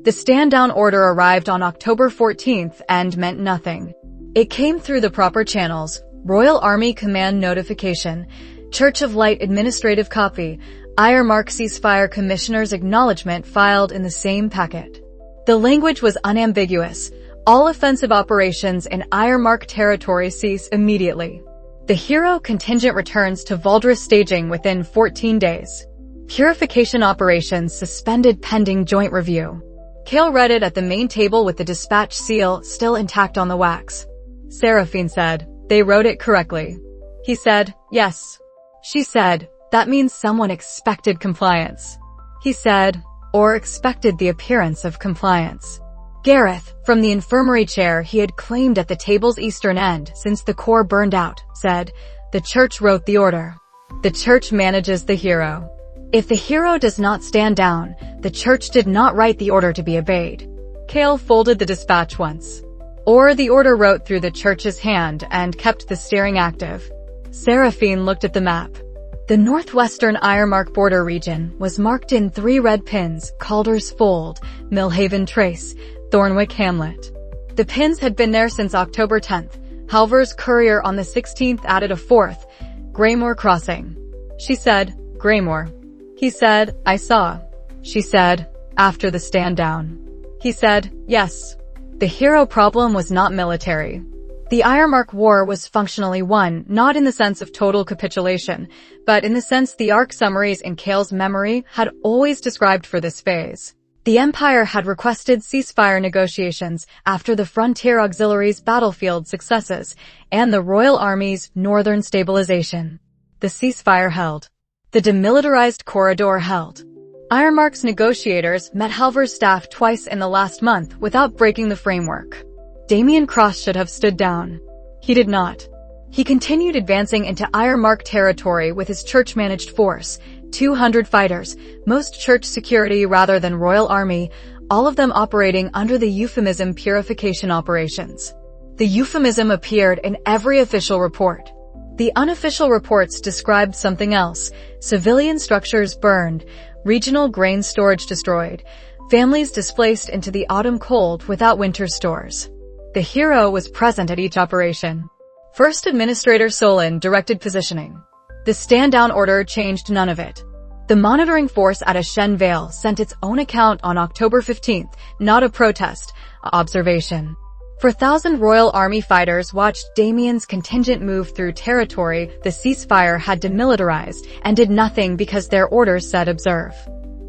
The stand-down order arrived on October 14th and meant nothing. It came through the proper channels: Royal Army Command Notification, Church of Light Administrative Copy, Ironmark Ceasefire Commissioner's Acknowledgement filed in the same packet. The language was unambiguous: all offensive operations in Ironmark territory cease immediately. The Hero contingent returns to Valdris staging within 14 days. Purification operations suspended pending joint review. Kael read it at the main table with the dispatch seal still intact on the wax. Seraphine said, "They wrote it correctly." He said, "Yes." She said, "That means someone expected compliance." He said, "Or expected the appearance of compliance." Gareth, from the infirmary chair he had claimed at the table's eastern end since the core burned out, said, "The church wrote the order. The church manages the Hero. If the Hero does not stand down, the church did not write the order to be obeyed." Kael folded the dispatch once. "Or the order wrote through the church's hand and kept the steering active." Seraphine looked at the map. The northwestern Ironmark border region was marked in 3 red pins: Calder's Fold, Millhaven Trace, Thornwick Hamlet. The pins had been there since October 10th. Halvor's courier on the 16th added a 4th, Greymore Crossing. She said, "Greymore." He said, "I saw." She said, "After the stand down." He said, "Yes." The Hero problem was not military. The Ironmark War was functionally won, not in the sense of total capitulation, but in the sense the arc summaries in Kael's memory had always described for this phase. The Empire had requested ceasefire negotiations after the Frontier Auxiliaries' battlefield successes and the Royal Army's northern stabilization. The ceasefire held. The demilitarized corridor held. Ironmark's negotiators met Halvor's staff twice in the last month without breaking the framework. Damien Cross should have stood down. He did not. He continued advancing into Ironmark territory with his church-managed force, 200 fighters, most church security rather than Royal Army, all of them operating under the euphemism Purification Operations. The euphemism appeared in every official report. The unofficial reports described something else: civilian structures burned, regional grain storage destroyed, families displaced into the autumn cold without winter stores. The Hero was present at each operation. First Administrator Solon directed positioning. The stand-down order changed none of it. The monitoring force at Ashen Vale sent its own account on October 15th, not a protest, a observation. 4,000 Royal Army fighters watched Damien's contingent move through territory the ceasefire had demilitarized and did nothing because their orders said observe.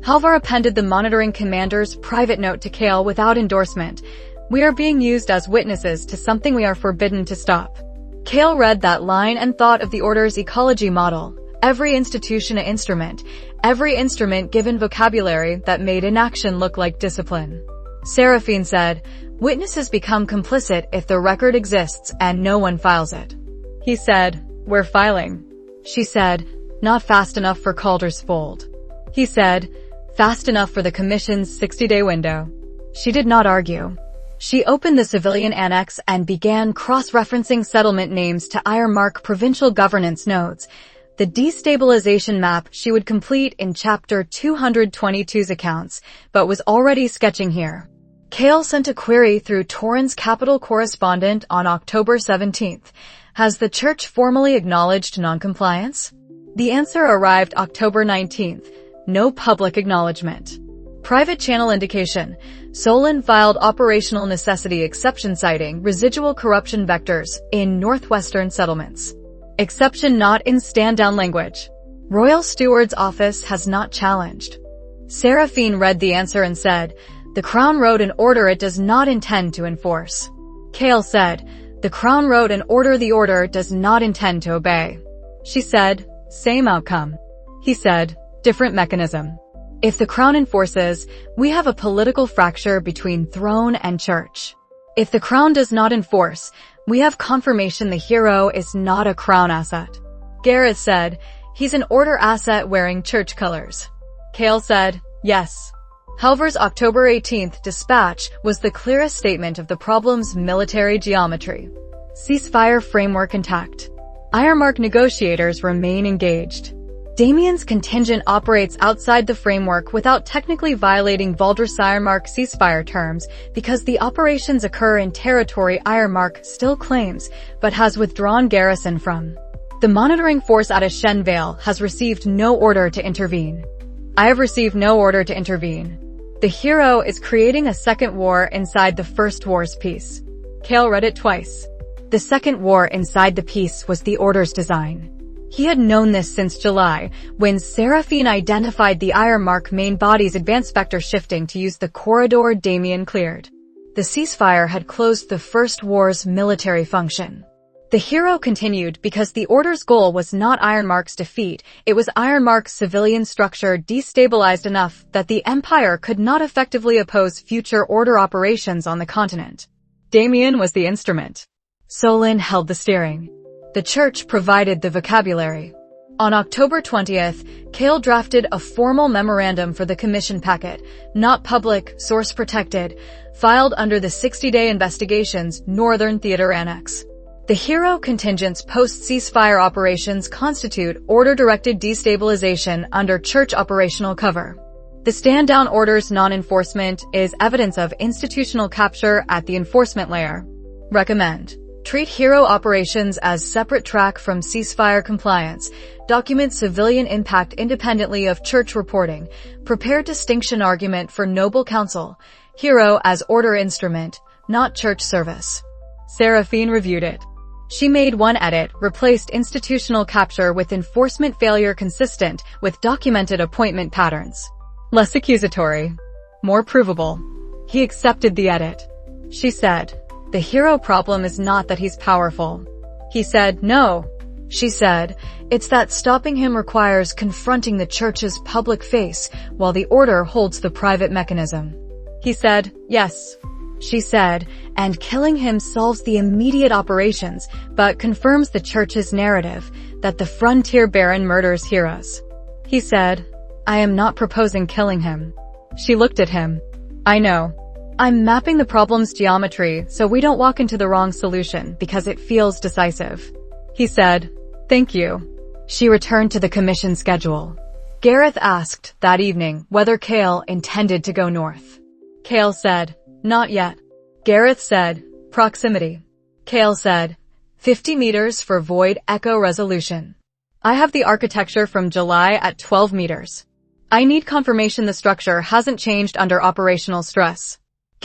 Halvor appended the monitoring commander's private note to Kael without endorsement. "We are being used as witnesses to something we are forbidden to stop." Kael read that line and thought of the order's ecology model: every institution an instrument, every instrument given vocabulary that made inaction look like discipline. Seraphine said, "Witnesses become complicit if the record exists and no one files it." He said, "We're filing." She said, "Not fast enough for Calder's Fold." He said, "Fast enough for the Commission's 60-day window." She did not argue. She opened the civilian annex and began cross-referencing settlement names to Ironmark provincial governance nodes, the destabilization map she would complete in Chapter 222's accounts, but was already sketching here. Kael sent a query through Torrens Capital correspondent on October 17th. Has the church formally acknowledged noncompliance? The answer arrived October 19th. No public acknowledgement. Private channel indication. Solon filed operational necessity exception citing residual corruption vectors in northwestern settlements. Exception not in stand-down language. Royal Steward's office has not challenged. Seraphine read the answer and said, "The Crown wrote an order it does not intend to enforce." Kael said, "The Crown wrote an order the order does not intend to obey." She said, "Same outcome." He said, "Different mechanism. If the Crown enforces, we have a political fracture between throne and church. If the Crown does not enforce, we have confirmation the Hero is not a Crown asset." Gareth said, "He's an order asset wearing church colors." Kael said, "Yes." Halvor's October 18th dispatch was the clearest statement of the problem's military geometry. Ceasefire framework intact. Ironmark negotiators remain engaged. Damien's contingent operates outside the framework without technically violating Valdres-Ironmark ceasefire terms because the operations occur in territory Ironmark still claims, but has withdrawn garrison from. The monitoring force at Shenvale has received no order to intervene. I have received no order to intervene. The hero is creating a second war inside the first war's peace. Kael read it twice. The second war inside the peace was the order's design. He had known this since July, when Seraphine identified the Ironmark main body's advanced vector shifting to use the corridor Damien cleared. The ceasefire had closed the First War's military function. The hero continued because the order's goal was not Ironmark's defeat, it was Ironmark's civilian structure destabilized enough that the Empire could not effectively oppose future order operations on the continent. Damien was the instrument. Solon held the steering. The Church provided the vocabulary. On October 20th, Kael drafted a formal memorandum for the commission packet, not public, source protected, filed under the 60-day investigation's Northern Theater Annex. The hero contingent's post-ceasefire operations constitute order-directed destabilization under Church operational cover. The stand-down order's non-enforcement is evidence of institutional capture at the enforcement layer. Recommend. Treat hero operations as separate track from ceasefire compliance. Document civilian impact independently of Church reporting. Prepare distinction argument for Noble Council. Hero as order instrument, not Church service. Seraphine reviewed it. She made one edit, replaced institutional capture with enforcement failure consistent with documented appointment patterns. Less accusatory. More provable. He accepted the edit. She said, "The hero problem is not that he's powerful." He said, "No." She said, "It's that stopping him requires confronting the Church's public face while the order holds the private mechanism." He said, "Yes." She said, "And killing him solves the immediate operations, but confirms the Church's narrative that the frontier baron murders heroes." He said, "I am not proposing killing him." She looked at him. "I know. I'm mapping the problem's geometry so we don't walk into the wrong solution because it feels decisive." He said, "Thank you." She returned to the commission schedule. Gareth asked that evening whether Kael intended to go north. Kael said, "Not yet." Gareth said, "Proximity." Kael said, 50 meters for void echo resolution. I have the architecture from July at 12 meters. I need confirmation the structure hasn't changed under operational stress.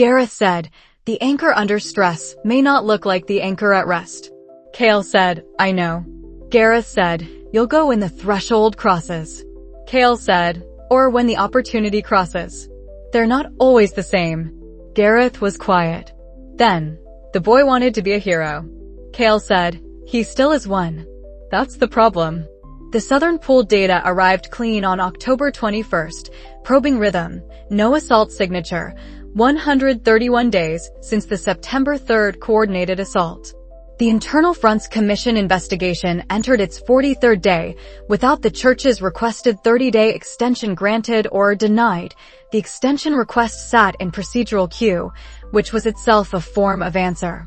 Gareth said, "The anchor under stress may not look like the anchor at rest." Kael said, "I know." Gareth said, "You'll go when the threshold crosses." Kael said, "Or when the opportunity crosses." They're not always the same. Gareth was quiet. Then, the boy wanted to be a hero. Kael said, "He still is one." That's the problem. The Southern pooled data arrived clean on October 21st, probing rhythm, no assault signature, 131 days since the September 3rd coordinated assault. The Internal Fronts Commission investigation entered its 43rd day without the Church's requested 30-day extension granted or denied. The extension request sat in procedural queue, which was itself a form of answer.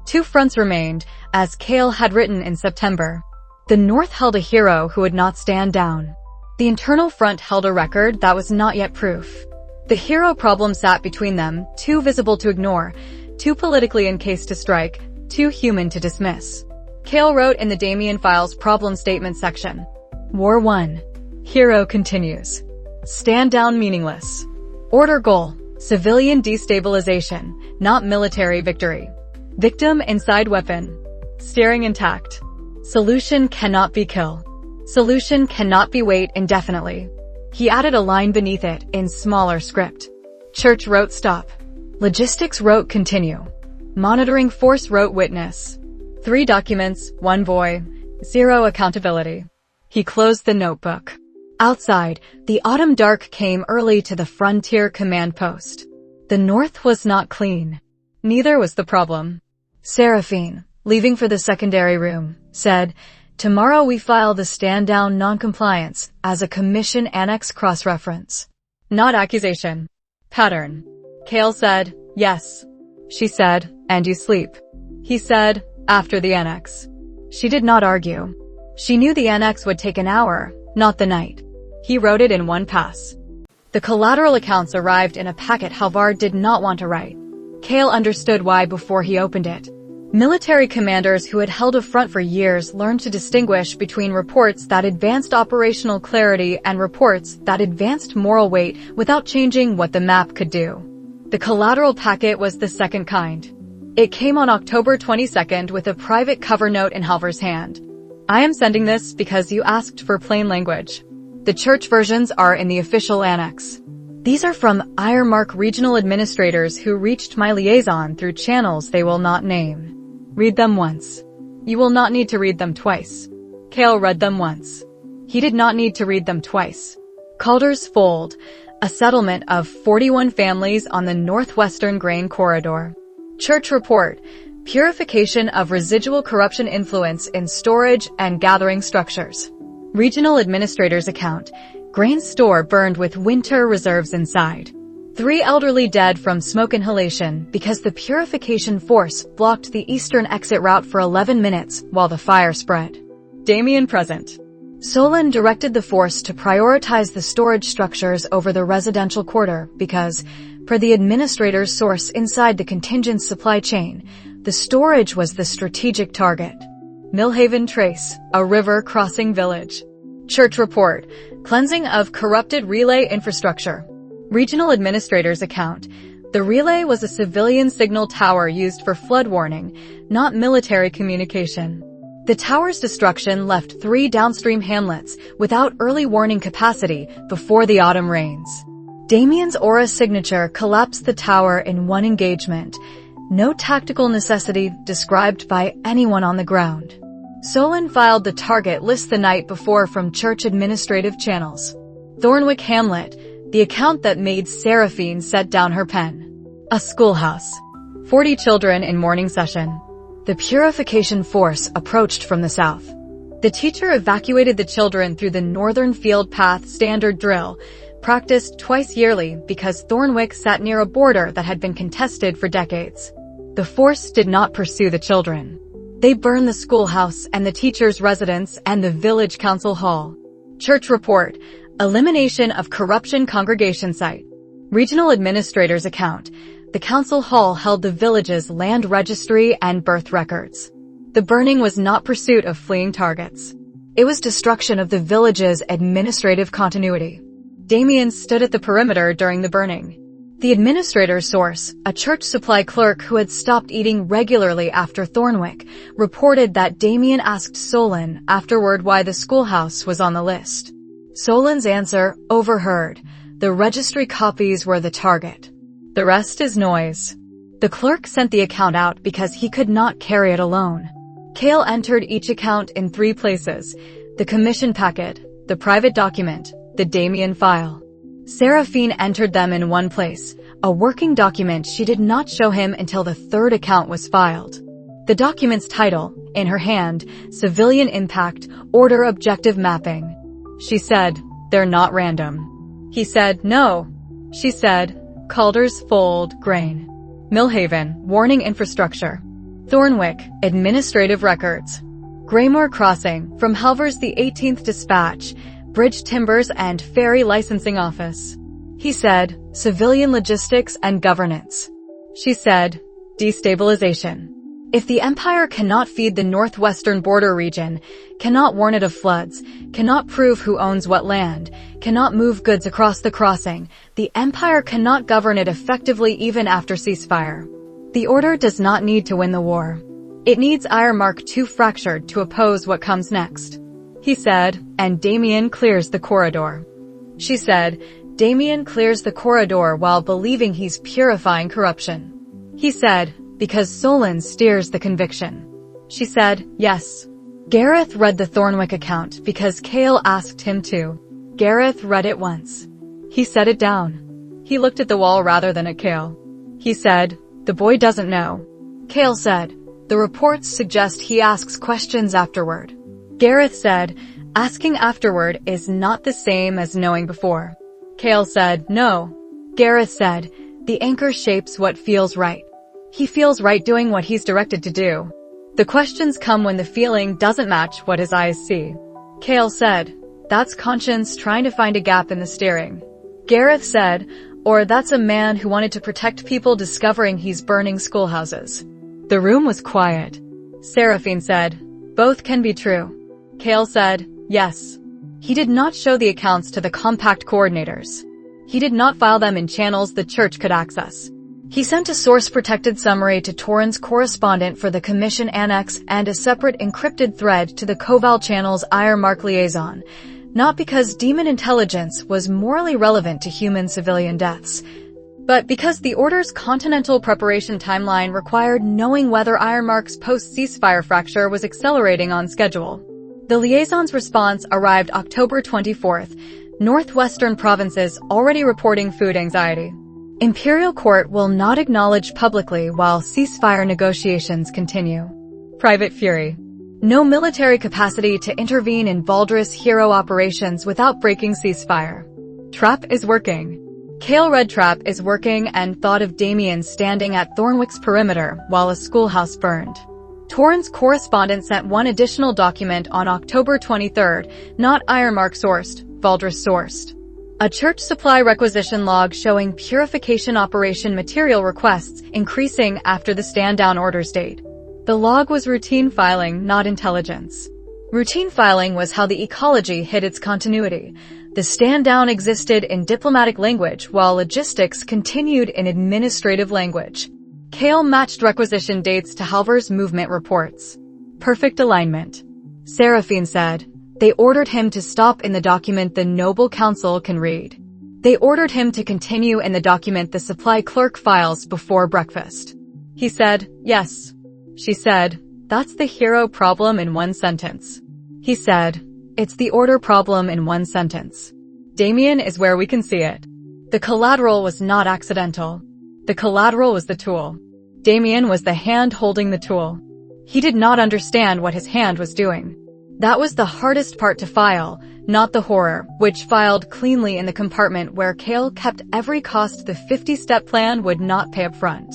Two fronts remained, as Kael had written in September. The North held a hero who would not stand down. The Internal Front held a record that was not yet proof. The hero problem sat between them, too visible to ignore, too politically encased to strike, too human to dismiss. Kael wrote in the Damien Files problem statement section. War 1. Hero continues. Stand down meaningless. Order goal. Civilian destabilization, not military victory. Victim inside weapon. Steering intact. Solution cannot be kill. Solution cannot be wait indefinitely. He added a line beneath it in smaller script. Church wrote stop. Logistics wrote continue. Monitoring force wrote witness. 3 documents, 1 voy, 0 accountability. He closed the notebook. Outside, the autumn dark came early to the frontier command post. The North was not clean. Neither was the problem. Seraphine, leaving for the secondary room, said, "Tomorrow we file the stand-down non-compliance as a commission annex cross-reference." Not accusation. Pattern. Kael said, "Yes." She said, "And you sleep." He said, "After the annex." She did not argue. She knew the annex would take an hour, not the night. He wrote it in one pass. The collateral accounts arrived in a packet Halvar did not want to write. Kael understood why before he opened it. Military commanders who had held a front for years learned to distinguish between reports that advanced operational clarity and reports that advanced moral weight without changing what the map could do. The collateral packet was the second kind. It came on October 22nd with a private cover note in Halvar's hand. I am sending this because you asked for plain language. The church versions are in the official annex. These are from Ironmark regional administrators who reached my liaison through channels they will not name. Read them once. You will not need to read them twice. Kael read them once. He did not need to read them twice. Calder's Fold, a settlement of 41 families on the northwestern grain corridor. Church report, purification of residual corruption influence in storage and gathering structures. Regional administrator's account, grain store burned with winter reserves inside. 3 elderly dead from smoke inhalation because the purification force blocked the eastern exit route for 11 minutes while the fire spread. Damien present. Solon directed the force to prioritize the storage structures over the residential quarter because, per the administrator's source inside the contingent supply chain, the storage was the strategic target. Millhaven Trace, a river-crossing village. Church report, cleansing of corrupted relay infrastructure. Regional administrator's account. The relay was a civilian signal tower used for flood warning, not military communication. The tower's destruction left 3 downstream hamlets without early warning capacity before the autumn rains. Damien's aura signature collapsed the tower in one engagement. No tactical necessity described by anyone on the ground. Solon filed the target list the night before from church administrative channels. Thornwick Hamlet, the account that made Seraphine set down her pen. A schoolhouse. 40 children in morning session. The purification force approached from the south. The teacher evacuated the children through the northern field path standard drill, practiced twice yearly because Thornwick sat near a border that had been contested for decades. The force did not pursue the children. They burned the schoolhouse and the teacher's residence and the village council hall. Church report, elimination of corruption congregation site. Regional administrator's account. The council hall held the village's land registry and birth records. The burning was not pursuit of fleeing targets. It was destruction of the village's administrative continuity. Damien stood at the perimeter during the burning. The administrator's source, a church supply clerk who had stopped eating regularly after Thornwick, reported that Damien asked Solon afterward why the schoolhouse was on the list. Solon's answer, overheard. The registry copies were the target. The rest is noise. The clerk sent the account out because he could not carry it alone. Kael entered each account in 3 places: the commission packet, the private document, the Damien file. Seraphine entered them in one place, a working document she did not show him until the 3rd account was filed. The document's title, in her hand, Civilian Impact, Order Objective Mapping. She said, they're not random. He said, no. She said, Calder's Fold, Grain. Millhaven, Warning Infrastructure. Thornwick, Administrative Records. Graymore Crossing, from Halvar's the 18th Dispatch, Bridge Timbers and Ferry Licensing Office. He said, Civilian Logistics and Governance. She said, Destabilization. If the Empire cannot feed the northwestern border region, cannot warn it of floods, cannot prove who owns what land, cannot move goods across the crossing, the Empire cannot govern it effectively even after ceasefire. The Order does not need to win the war. It needs Ironmark too fractured to oppose what comes next. He said, and Damien clears the corridor. She said, Damien clears the corridor while believing he's purifying corruption. He said, because Solon steers the conviction. She said, yes. Gareth read the Thornwick account because Kael asked him to. Gareth read it once. He set it down. He looked at the wall rather than at Kael. He said, the boy doesn't know. Kael said, the reports suggest he asks questions afterward. Gareth said, asking afterward is not the same as knowing before. Kael said, no. Gareth said, the anchor shapes what feels right. He feels right doing what he's directed to do. The questions come when the feeling doesn't match what his eyes see. Kael said, That's conscience trying to find a gap in the steering. Gareth said, or that's a man who wanted to protect people discovering he's burning schoolhouses. The room was quiet. Seraphine said, both can be true. Kael said, yes. He did not show the accounts to the compact coordinators. He did not file them in channels the church could access. He sent a source-protected summary to Torrens' correspondent for the Commission Annex and a separate encrypted thread to the Coval channel's Ironmark liaison, not because demon intelligence was morally relevant to human civilian deaths, but because the Order's continental preparation timeline required knowing whether Ironmark's post-ceasefire fracture was accelerating on schedule. The liaison's response arrived October 24th, northwestern provinces already reporting food anxiety. Imperial Court will not acknowledge publicly while ceasefire negotiations continue. Private Fury. No military capacity to intervene in Valdris hero operations without breaking ceasefire. Trap is working. Kael read Trap is working and thought of Damien standing at Thornwick's perimeter while a schoolhouse burned. Torrens' correspondent sent one additional document on October 23rd, not Ironmark sourced, Valdris sourced. A church supply requisition log showing purification operation material requests increasing after the stand-down orders date. The log was routine filing, not intelligence. Routine filing was how the ecology hid its continuity. The stand-down existed in diplomatic language while logistics continued in administrative language. Kael matched requisition dates to Halvor's movement reports. Perfect alignment. Seraphine said, they ordered him to stop in the document the Noble Council can read. They ordered him to continue in the document the supply clerk files before breakfast. He said, yes. She said, that's the hero problem in one sentence. He said, it's the order problem in one sentence. Damien is where we can see it. The collateral was not accidental. The collateral was the tool. Damien was the hand holding the tool. He did not understand what his hand was doing. That was the hardest part to file, not the horror, which filed cleanly in the compartment where Kael kept every cost the 50-step plan would not pay up front.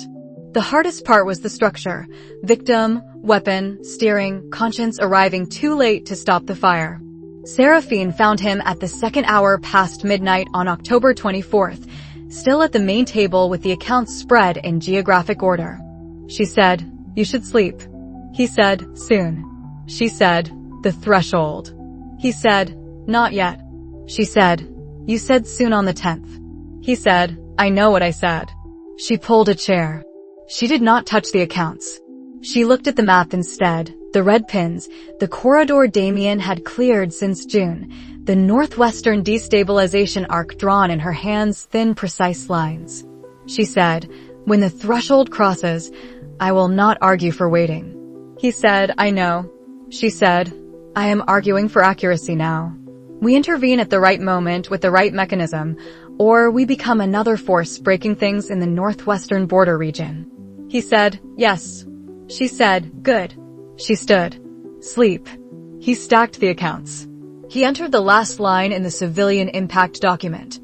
The hardest part was the structure: victim, weapon, steering, conscience arriving too late to stop the fire. Seraphine found him at the second hour past midnight on October 24th, still at the main table with the accounts spread in geographic order. She said, you should sleep. He said, soon. She said, the threshold. He said, not yet. She said, you said soon on the 10th. He said, I know what I said. She pulled a chair. She did not touch the accounts. She looked at the map instead, the red pins, the corridor Damien had cleared since June, the northwestern destabilization arc drawn in her hands' thin, precise lines. She said, when the threshold crosses, I will not argue for waiting. He said, I know. She said, I am arguing for accuracy now. We intervene at the right moment with the right mechanism, or we become another force breaking things in the northwestern border region. He said, yes. She said, good. She stood. Sleep. He stacked the accounts. He entered the last line in the civilian impact document.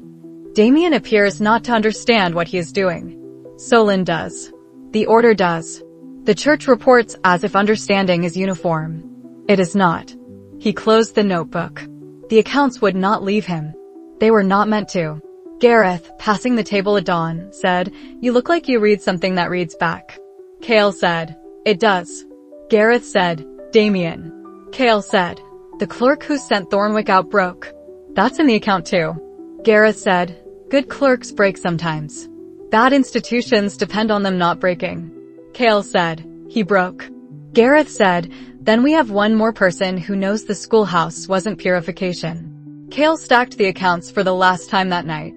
Damien appears not to understand what he is doing. Solon does. The order does. The church reports as if understanding is uniform. It is not. He closed the notebook. The accounts would not leave him. They were not meant to. Gareth, passing the table at dawn, said, you look like you read something that reads back. Kael said, it does. Gareth said, Damien. Kael said, the clerk who sent Thornwick out broke. That's in the account too. Gareth said, good clerks break sometimes. Bad institutions depend on them not breaking. Kael said, he broke. Gareth said, then we have one more person who knows the schoolhouse wasn't purification. Kael stacked the accounts for the last time that night.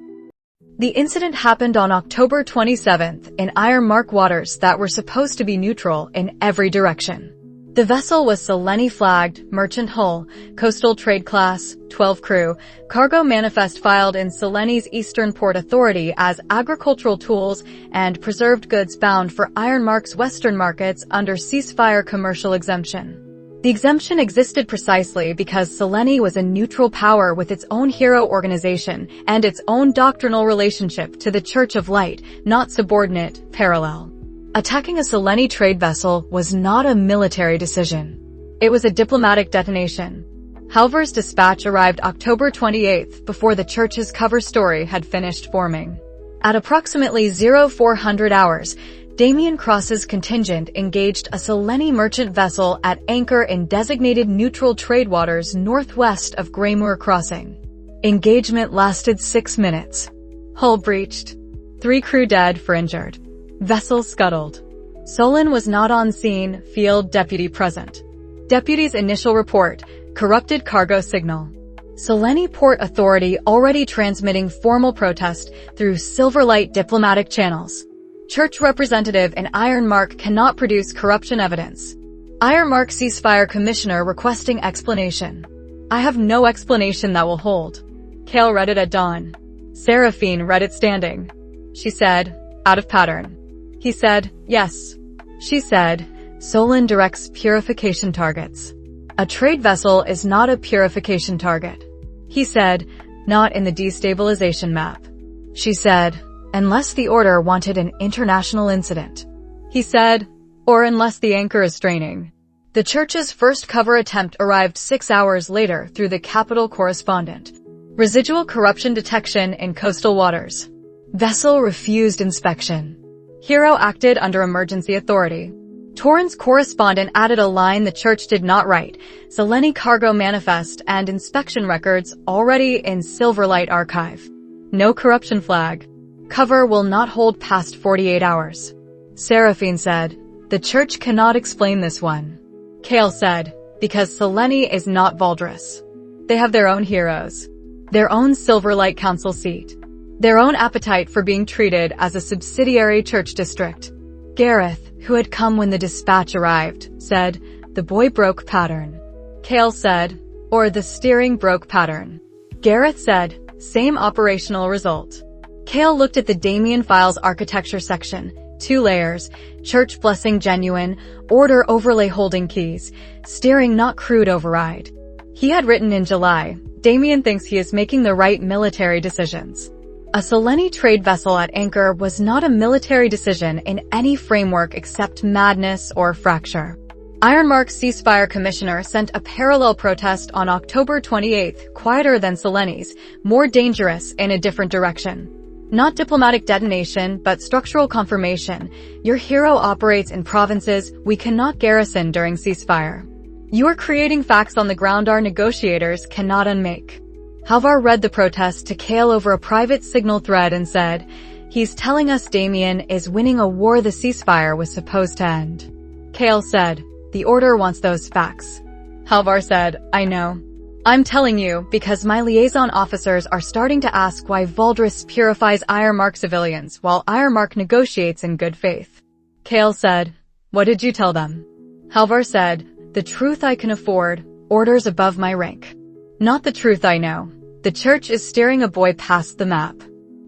The incident happened on October 27th in Ironmark waters that were supposed to be neutral in every direction. The vessel was Selene flagged, merchant hull, coastal trade class, 12 crew, cargo manifest filed in Selene's Eastern Port Authority as agricultural tools and preserved goods bound for Ironmark's Western markets under ceasefire commercial exemption. The exemption existed precisely because Selene was a neutral power with its own hero organization and its own doctrinal relationship to the Church of Light, not subordinate, parallel. Attacking a Selene trade vessel was not a military decision. It was a diplomatic detonation. Halvar's dispatch arrived October 28 before the church's cover story had finished forming. At approximately 0400 hours, Damien Cross's contingent engaged a Selene merchant vessel at anchor in designated neutral trade waters northwest of Greymoor Crossing. Engagement lasted 6 minutes. Hull breached. 3 crew dead, 4 injured. Vessel scuttled. Solon was not on scene, field deputy present. Deputy's initial report, corrupted cargo signal. Selene Port Authority already transmitting formal protest through Silverlight diplomatic channels. Church representative in Ironmark cannot produce corruption evidence. Ironmark ceasefire commissioner requesting explanation. I have no explanation that will hold. Kael read it at dawn. Seraphine read it standing. She said, out of pattern. He said, yes. She said, Solon directs purification targets. A trade vessel is not a purification target. He said, not in the destabilization map. She said, unless the order wanted an international incident. He said, or unless the anchor is straining. The church's first cover attempt arrived 6 hours later through the Capital correspondent. Residual corruption detection in coastal waters. Vessel refused inspection. Hero acted under emergency authority. Torrens correspondent added a line the church did not write, Selene cargo manifest and inspection records already in Silverlight archive. No corruption flag. Cover will not hold past 48 hours. Seraphine said, the church cannot explain this one. Kael said, because Selene is not Valdris. They have their own heroes. Their own Silverlight council seat. Their own appetite for being treated as a subsidiary church district. Gareth, who had come when the dispatch arrived, said, the boy broke pattern. Kael said, or the steering broke pattern. Gareth said, same operational result. Kael looked at the Damien Files architecture section. 2 layers, church blessing genuine, order overlay holding keys, steering not crude override. He had written in July, Damien thinks he is making the right military decisions. A Selene trade vessel at anchor was not a military decision in any framework except madness or fracture. Ironmark's ceasefire commissioner sent a parallel protest on October 28, quieter than Selene's, more dangerous in a different direction. Not diplomatic detonation, but structural confirmation. Your hero operates in provinces we cannot garrison during ceasefire. You are creating facts on the ground our negotiators cannot unmake. Halvar read the protest to Kael over a private signal thread and said, he's telling us Damien is winning a war the ceasefire was supposed to end. Kael said, the order wants those facts. Halvar said, I know. I'm telling you because my liaison officers are starting to ask why Valdris purifies Ironmark civilians while Ironmark negotiates in good faith. Kael said, what did you tell them? Halvar said, the truth I can afford, orders above my rank. Not the truth I know. The church is steering a boy past the map.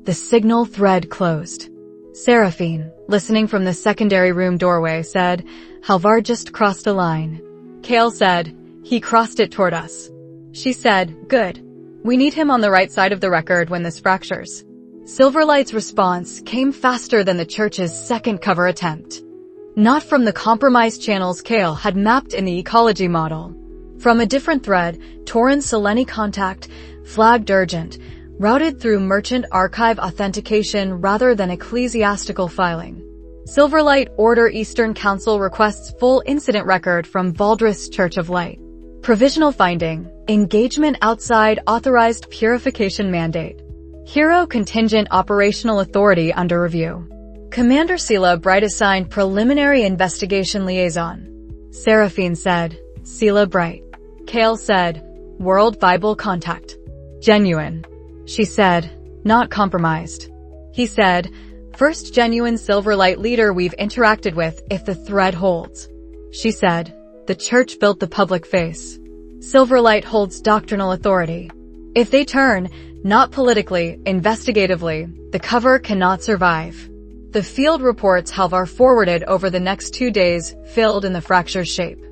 The signal thread closed. Seraphine, listening from the secondary room doorway, said, Halvar just crossed a line. Kael said, he crossed it toward us. She said, good. We need him on the right side of the record when this fractures. Silverlight's response came faster than the church's second cover attempt. Not from the compromised channels Kael had mapped in the ecology model. From a different thread, Torrens Selene contact, flagged urgent, routed through merchant archive authentication rather than ecclesiastical filing. Silverlight Order Eastern Council requests full incident record from Valdris Church of Light. Provisional finding, engagement outside authorized purification mandate. Hero Contingent Operational Authority under review. Commander Sela Bright assigned preliminary investigation liaison. Seraphine said, Sela Bright. Kael said, World Bible contact. Genuine. She said, not compromised. He said, first genuine Silverlight leader we've interacted with if the thread holds. She said, the church built the public face. Silverlight holds doctrinal authority. If they turn, not politically, investigatively, the cover cannot survive. The field reports Halvar forwarded over the next 2 days filled in the fracture's shape.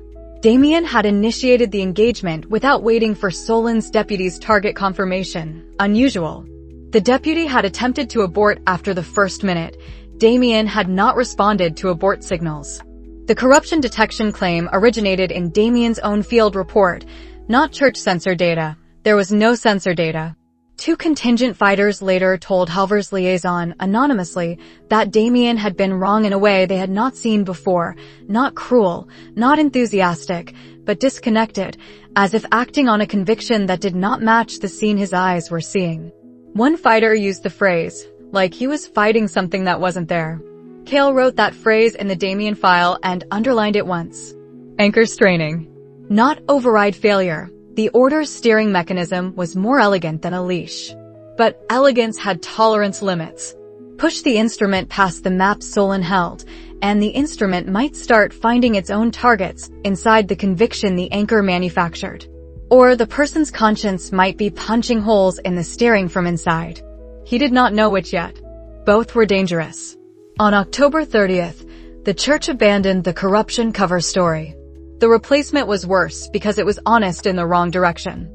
Damien had initiated the engagement without waiting for Solon's deputy's target confirmation. Unusual. The deputy had attempted to abort after the first minute. Damien had not responded to abort signals. The corruption detection claim originated in Damien's own field report. not church censor data. There was no censor data. 2 contingent fighters later told Halvor's liaison anonymously that Damien had been wrong in a way they had not seen before, not cruel, not enthusiastic, but disconnected, as if acting on a conviction that did not match the scene his eyes were seeing. One fighter used the phrase, like he was fighting something that wasn't there. Kael wrote that phrase in the Damien file and underlined it once. Anchor straining. Not override failure. The order's steering mechanism was more elegant than a leash. But elegance had tolerance limits. Push the instrument past the map Solon held, and the instrument might start finding its own targets inside the conviction the anchor manufactured. Or the person's conscience might be punching holes in the steering from inside. He did not know which yet. Both were dangerous. On October 30th, the church abandoned the corruption cover story. The replacement was worse because it was honest in the wrong direction.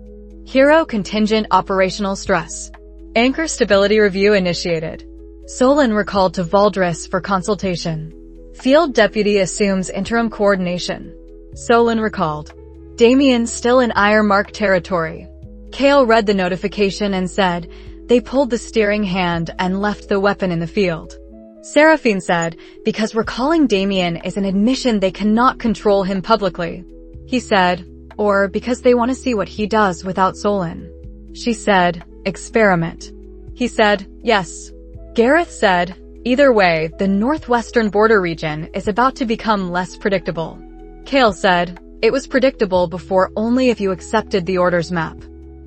Hero contingent operational stress. Anchor stability review initiated. Solon recalled to Valdris for consultation. Field deputy assumes interim coordination. Solon recalled. Damien still in Ironmark territory. Kael read the notification and said, they pulled the steering hand and left the weapon in the field. Seraphine said, because recalling Damien is an admission they cannot control him publicly. He said, or because they want to see what he does without Solon. She said, experiment. He said, yes. Gareth said, either way, the northwestern border region is about to become less predictable. Kael said, it was predictable before only if you accepted the order's map.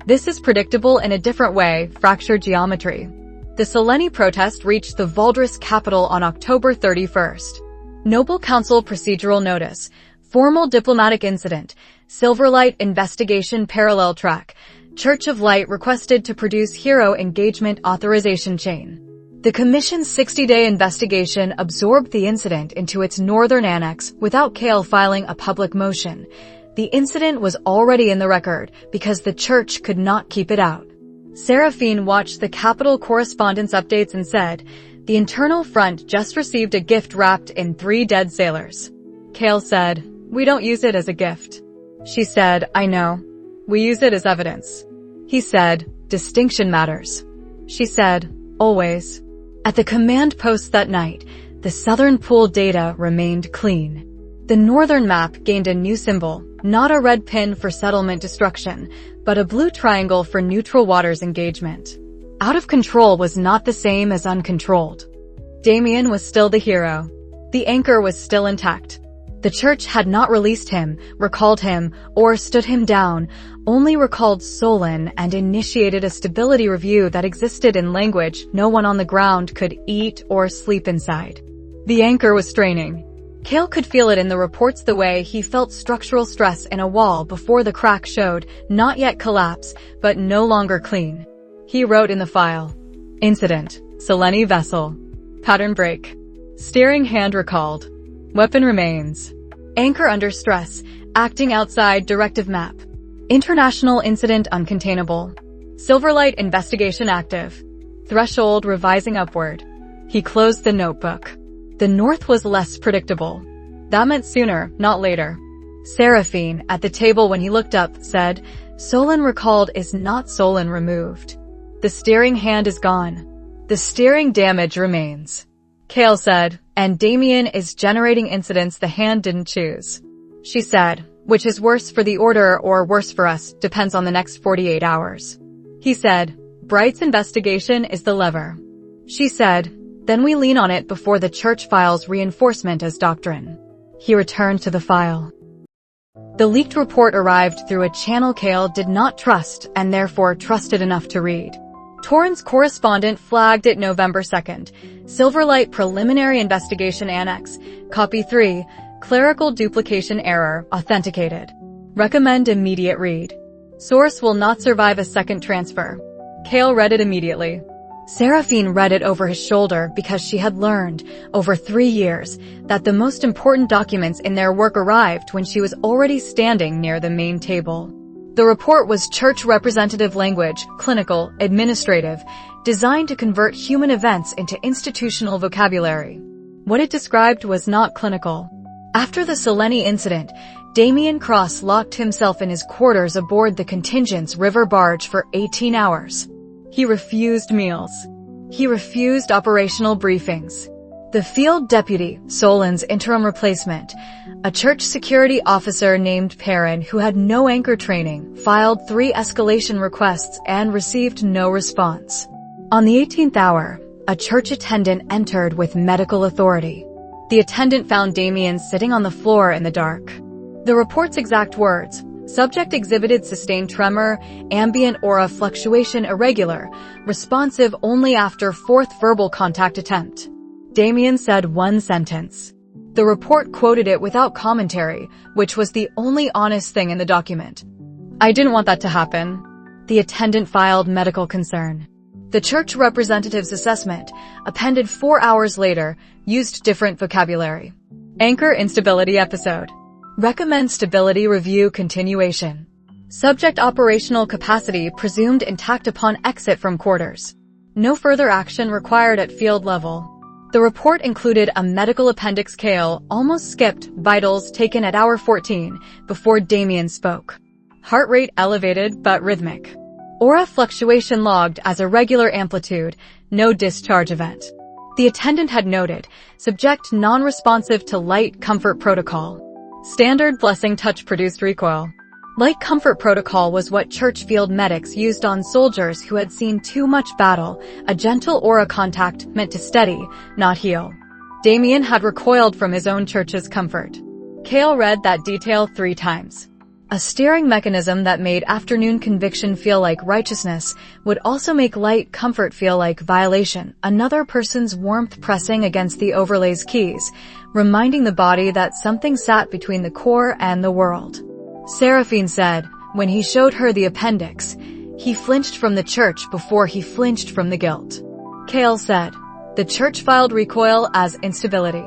This is predictable in a different way, fractured geometry. The Seleni protest reached the Valdris capital on October 31st. Noble Council procedural notice, formal diplomatic incident, Silverlight investigation parallel track, Church of Light requested to produce hero engagement authorization chain. The Commission's 60-day investigation absorbed the incident into its northern annex without Kael filing a public motion. The incident was already in the record because the church could not keep it out. Seraphine watched the Capitol correspondence updates and said, the internal front just received a gift wrapped in 3 dead sailors. Kael said, we don't use it as a gift. She said, I know. We use it as evidence. He said, distinction matters. She said, always. At the command post that night, the southern pool data remained clean. The northern map gained a new symbol, not a red pin for settlement destruction, but a blue triangle for neutral waters engagement. Out of control was not the same as uncontrolled. Damien was still the hero. The anchor was still intact. The church had not released him, recalled him, or stood him down, only recalled Solon and initiated a stability review that existed in language no one on the ground could eat or sleep inside. The anchor was straining. Kael could feel it in the reports the way he felt structural stress in a wall before the crack showed, not yet collapse, but no longer clean. He wrote in the file, incident, Seleni vessel, pattern break, steering hand recalled, weapon remains, anchor under stress, acting outside directive map, international incident uncontainable, Silverlight investigation active, threshold revising upward. He closed the notebook. The north was less predictable. That meant sooner, not later. Seraphine, at the table when he looked up, said, Solon recalled is not Solon removed. The steering hand is gone. The steering damage remains. Kael said, and Damien is generating incidents the hand didn't choose. She said, which is worse for the order or worse for us, depends on the next 48 hours. He said, Bright's investigation is the lever. She said, then we lean on it before the church files reinforcement as doctrine. He returned to the file. The leaked report arrived through a channel Kael did not trust and therefore trusted enough to read. Torrens correspondent flagged it November 2nd. Silverlight preliminary investigation annex. Copy 3. Clerical duplication error authenticated. Recommend immediate read. Source will not survive a second transfer. Kael read it immediately. Seraphine read it over his shoulder because she had learned, over 3 years, that the most important documents in their work arrived when she was already standing near the main table. The report was church representative language, clinical, administrative, designed to convert human events into institutional vocabulary. What it described was not clinical. After the Seleni incident, Damien Cross locked himself in his quarters aboard the contingent's river barge for 18 hours. He refused meals. He refused operational briefings. The field deputy, Solon's interim replacement, a church security officer named Perrin who had no anchor training, filed 3 escalation requests and received no response. On the 18th hour, a church attendant entered with medical authority. The attendant found Damien sitting on the floor in the dark. The report's exact words: subject exhibited sustained tremor, ambient aura fluctuation irregular, responsive only after 4th verbal contact attempt. Damien said one sentence. The report quoted it without commentary, which was the only honest thing in the document. I didn't want that to happen. The attendant filed medical concern. The church representative's assessment, appended 4 hours later, used different vocabulary. Anchor instability episode. Recommend stability review continuation. Subject operational capacity presumed intact upon exit from quarters. No further action required at field level. The report included a medical appendix. Kael almost skipped vitals taken at hour 14 before Damien spoke. Heart rate elevated but rhythmic. Aura fluctuation logged as irregular amplitude, no discharge event. The attendant had noted, subject non-responsive to light comfort protocol. Standard blessing touch produced recoil. Light comfort protocol was what church field medics used on soldiers who had seen too much battle, a gentle aura contact meant to steady, not heal. Damien had recoiled from his own church's comfort. Kael read that detail 3 times. A steering mechanism that made afternoon conviction feel like righteousness would also make light comfort feel like violation, another person's warmth pressing against the overlay's keys, reminding the body that something sat between the core and the world. Seraphine said, when he showed her the appendix, he flinched from the church before he flinched from the guilt. Kael said, the church filed recoil as instability.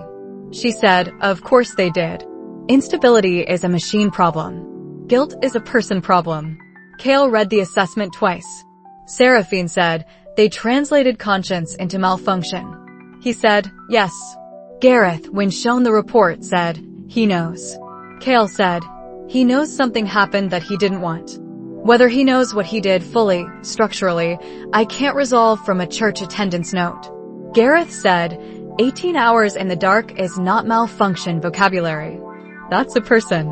She said, of course they did. Instability is a machine problem. Guilt is a person problem. Kael read the assessment twice. Seraphine said, they translated conscience into malfunction. He said, yes. Gareth, when shown the report, said, he knows. Kael said, he knows something happened that he didn't want. Whether he knows what he did fully, structurally, I can't resolve from a church attendance note. Gareth said, 18 hours in the dark is not malfunction vocabulary. That's a person.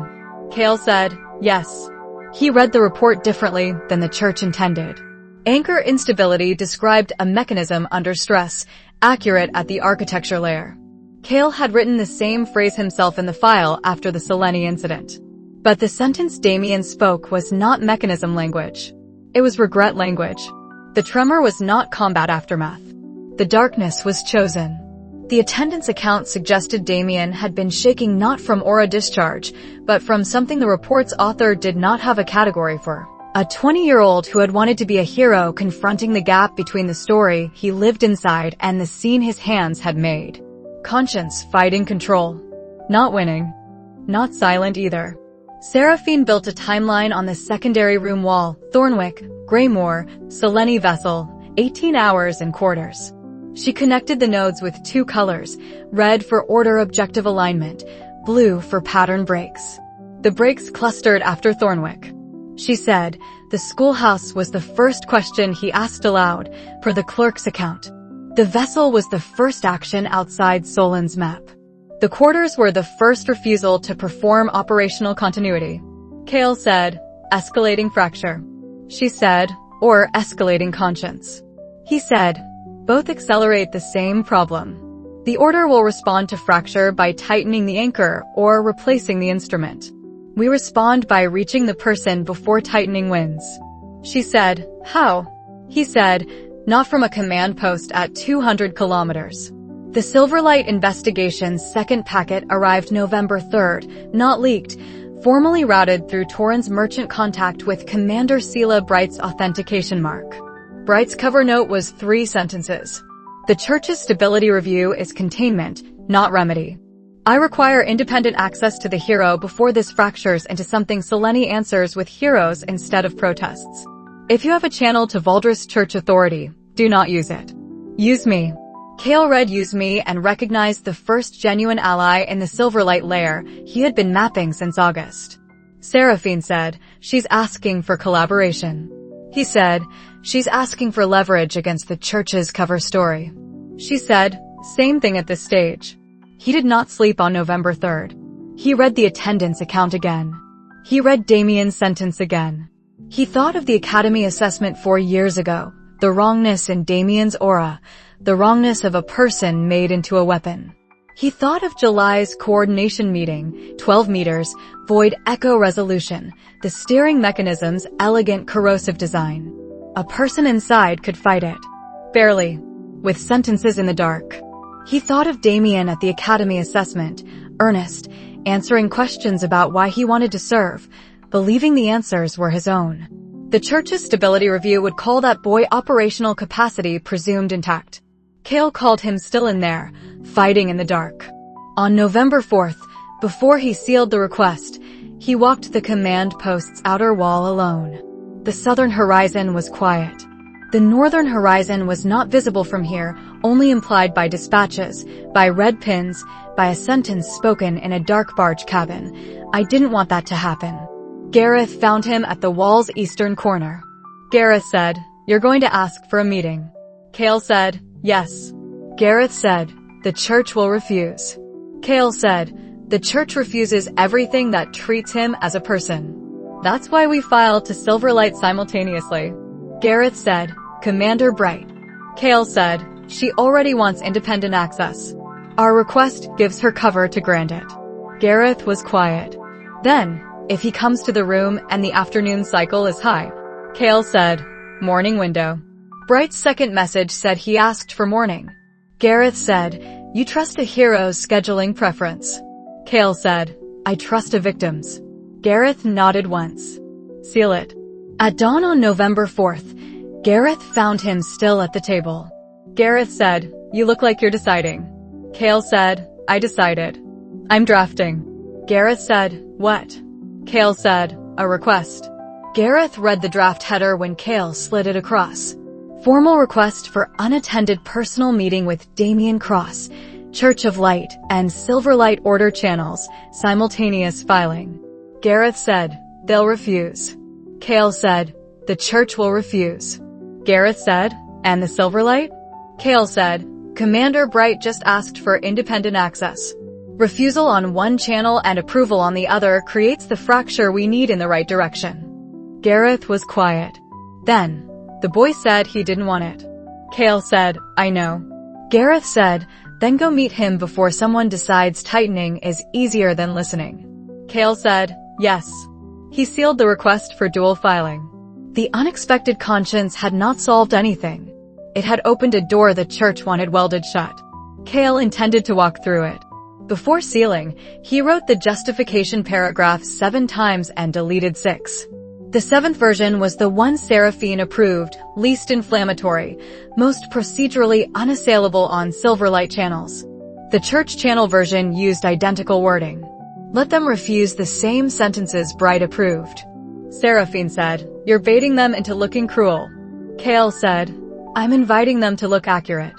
Kael said, yes. He read the report differently than the church intended. Anchor instability described a mechanism under stress, accurate at the architecture layer. Kael had written the same phrase himself in the file after the Selene incident. But the sentence Damien spoke was not mechanism language. It was regret language. The tremor was not combat aftermath. The darkness was chosen. The attendant's account suggested Damien had been shaking not from aura discharge, but from something the report's author did not have a category for. A 20-year-old who had wanted to be a hero confronting the gap between the story he lived inside and the scene his hands had made. Conscience fighting control. Not winning. Not silent either. Seraphine built a timeline on the secondary room wall, Thornwick, Greymoor, Selene vessel, 18 hours and quarters. She connected the nodes with 2 colors, red for order objective alignment, blue for pattern breaks. The breaks clustered after Thornwick. She said, the schoolhouse was the first question he asked aloud, per the clerk's account. The vessel was the first action outside Solon's map. The quarters were the first refusal to perform operational continuity. Kael said, escalating fracture. She said, or escalating conscience. He said, both accelerate the same problem. The order will respond to fracture by tightening the anchor or replacing the instrument. We respond by reaching the person before tightening wins. She said, how? He said, not from a command post at 200 kilometers. The Silverlight Investigation's second packet arrived November 3rd, not leaked, formally routed through Torrens merchant contact with Commander Sela Bright's authentication mark. Bright's cover note was 3 sentences. The church's stability review is containment, not remedy. I require independent access to the hero before this fractures into something Selene answers with heroes instead of protests. If you have a channel to Valdris Church Authority, do not use it. Use me. Kael read "Use me" and recognized the first genuine ally in the Silverlight layer he had been mapping since August. Seraphine said, "She's asking for collaboration." He said, "She's asking for leverage against the church's cover story." She said, "Same thing at this stage." He did not sleep on November 3rd. He read the attendance account again. He read Damien's sentence again. He thought of the academy assessment 4 years ago, the wrongness in Damien's aura, the wrongness of a person made into a weapon. He thought of July's coordination meeting, 12 meters, void echo resolution, the steering mechanism's elegant corrosive design. A person inside could fight it. Barely. With sentences in the dark. He thought of Damien at the academy assessment, earnest, answering questions about why he wanted to serve, believing the answers were his own. The church's stability review would call that boy operational capacity presumed intact. Kael called him still in there, fighting in the dark. On November 4th, before he sealed the request, he walked the command post's outer wall alone. The southern horizon was quiet. The northern horizon was not visible from here, only implied by dispatches, by red pins, by a sentence spoken in a dark barge cabin. I didn't want that to happen. Gareth found him at the wall's eastern corner. Gareth said, "You're going to ask for a meeting." Kael said, "Yes." Gareth said, "The church will refuse." Kael said, "The church refuses everything that treats him as a person. That's why we filed to Silverlight simultaneously." Gareth said, "Commander Bright." Kael said, "She already wants independent access. Our request gives her cover to grant it." Gareth was quiet. Then, "If he comes to the room and the afternoon cycle is high." Kael said, "Morning window." Bright's second message said he asked for morning. Gareth said, "You trust a hero's scheduling preference." Kael said, "I trust a victim's." Gareth nodded once. "Seal it." At dawn on November 4th, Gareth found him still at the table. Gareth said, "You look like you're deciding." Kael said, "I decided. I'm drafting." Gareth said, "What?" Kael said, "A request." Gareth read the draft header when Kael slid it across. Formal request for unattended personal meeting with Damien Cross, Church of Light and Silverlight Order channels, simultaneous filing. Gareth said, "They'll refuse." Kael said, "The church will refuse." Gareth said, "And the Silverlight?" Kael said, "Commander Bright just asked for independent access. Refusal on one channel and approval on the other creates the fracture we need in the right direction." Gareth was quiet. Then, the boy said he didn't want it. Kael said, "I know." Gareth said, "Then go meet him before someone decides tightening is easier than listening." Kael said, "Yes." He sealed the request for dual filing. The unexpected conscience had not solved anything. It had opened a door the church wanted welded shut. Kael intended to walk through it. Before sealing, he wrote the justification paragraph 7 times and deleted 6. The 7th version was the one Seraphine approved, least inflammatory, most procedurally unassailable on Silverlight channels. The church channel version used identical wording. Let them refuse the same sentences Bright approved. Seraphine said, "You're baiting them into looking cruel." Kael said, "I'm inviting them to look accurate."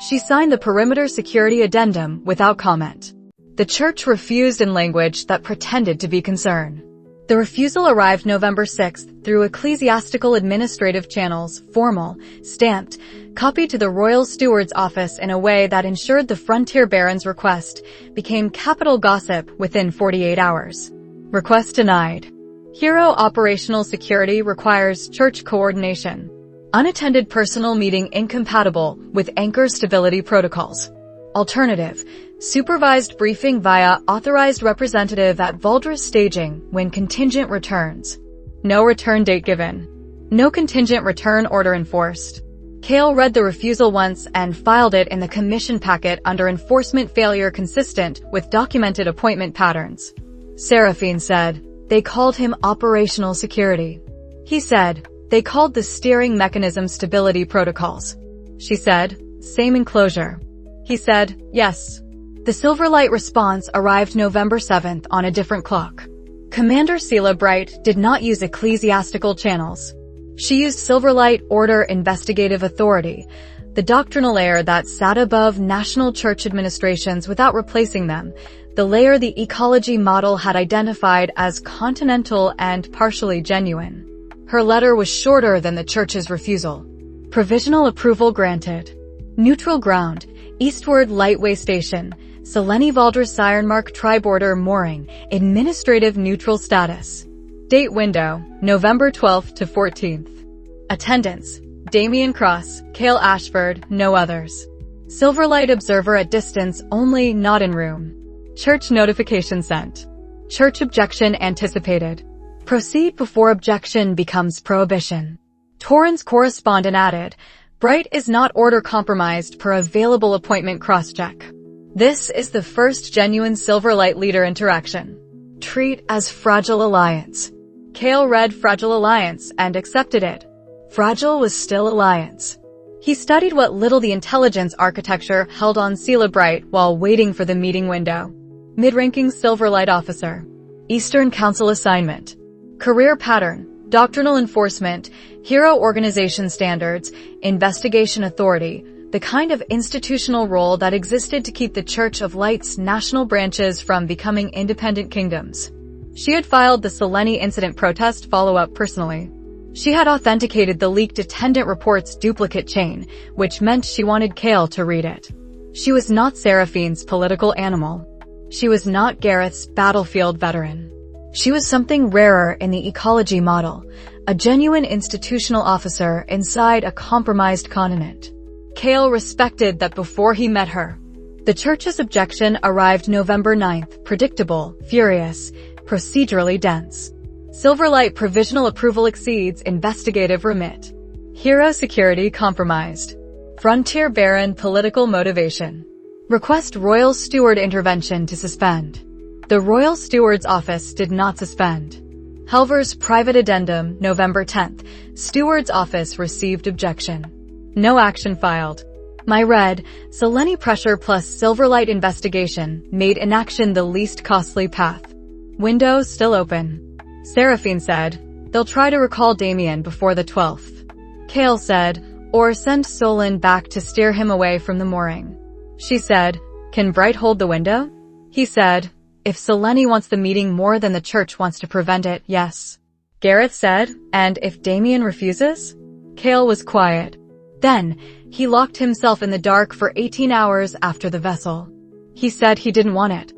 She signed the perimeter security addendum without comment. The church refused in language that pretended to be concern. The refusal arrived November 6th through ecclesiastical administrative channels, formal, stamped, copied to the royal steward's office in a way that ensured the frontier baron's request became capital gossip within 48 hours. Request denied. Hero operational security requires church coordination. Unattended personal meeting incompatible with anchor stability protocols. Alternative, supervised briefing via authorized representative at Valdres staging when contingent returns. No return date given. No contingent return order enforced. Kael read the refusal once and filed it in the commission packet under enforcement failure consistent with documented appointment patterns. Seraphine said, "They called him operational security." He said, "They called the steering mechanism stability protocols." She said, "Same enclosure." He said, "Yes." The Silverlight response arrived November 7th on a different clock. Commander Sheila Bright did not use ecclesiastical channels. She used Silverlight Order Investigative Authority, the doctrinal layer that sat above national church administrations without replacing them, the layer the ecology model had identified as continental and partially genuine. Her letter was shorter than the church's refusal. Provisional approval granted. Neutral ground, eastward lightway station, Seleni Valdres Ironmark tri-border mooring, administrative neutral status. Date window, November 12th to 14th. Attendance, Damien Cross, Kael Ashford, no others. Silverlight observer at distance only, not in room. Church notification sent. Church objection anticipated. Proceed before objection becomes prohibition. Torrens correspondent added, Bright is not order compromised per available appointment crosscheck. This is the first genuine Silverlight leader interaction. Treat as fragile alliance. Kael read fragile alliance and accepted it. Fragile was still alliance. He studied what little the intelligence architecture held on Sela Bright while waiting for the meeting window. Mid-ranking Silverlight officer. Eastern Council assignment. Career pattern. Doctrinal enforcement, hero organization standards, investigation authority, the kind of institutional role that existed to keep the Church of Light's national branches from becoming independent kingdoms. She had filed the Seleni incident protest follow-up personally. She had authenticated the leaked attendant report's duplicate chain, which meant she wanted Kael to read it. She was not Seraphine's political animal. She was not Gareth's battlefield veteran. She was something rarer in the ecology model, a genuine institutional officer inside a compromised continent. Kael respected that before he met her. The church's objection arrived November 9th, predictable, furious, procedurally dense. Silverlight provisional approval exceeds investigative remit. Hero security compromised. Frontier Baron political motivation. Request Royal Steward intervention to suspend. The Royal Steward's office did not suspend. Helver's private addendum, November 10th. Steward's office received objection. No action filed. My read, Seleni pressure plus Silverlight investigation made inaction the least costly path. Window still open. Seraphine said, they'll try to recall Damien before the 12th. Kael said, or send Solon back to steer him away from the mooring. She said, can Bright hold the window? He said, if Seleni wants the meeting more than the church wants to prevent it, yes. Gareth said, and if Damien refuses? Kael was quiet. Then, he locked himself in the dark for 18 hours after the vessel. He said he didn't want it.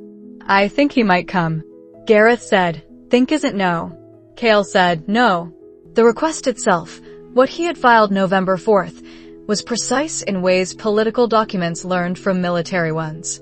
I think he might come. Gareth said, think isn't no. Kael said, no. The request itself, what he had filed November 4th, was precise in ways political documents learned from military ones.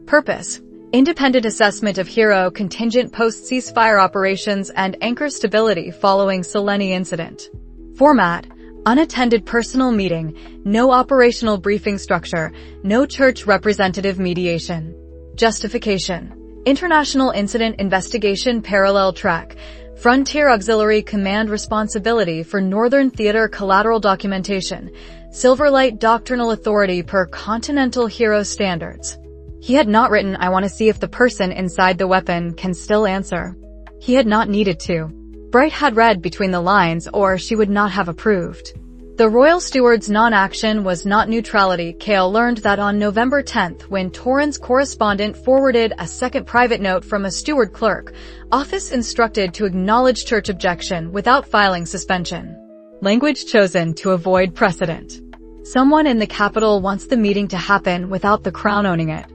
Purpose. Independent assessment of hero contingent post-ceasefire operations and anchor stability following Seleni incident. Format. Unattended personal meeting, no operational briefing structure, no church representative mediation. Justification. International incident investigation parallel track. Frontier Auxiliary Command responsibility for Northern Theater collateral documentation. Silverlight doctrinal authority per Continental Hero standards. He had not written, I want to see if the person inside the weapon can still answer. He had not needed to. Bright had read between the lines or she would not have approved. The Royal Steward's non-action was not neutrality. Kael learned that on November 10th when Torrens correspondent forwarded a second private note from a steward clerk, office instructed to acknowledge church objection without filing suspension. Language chosen to avoid precedent. Someone in the capital wants the meeting to happen without the crown owning it.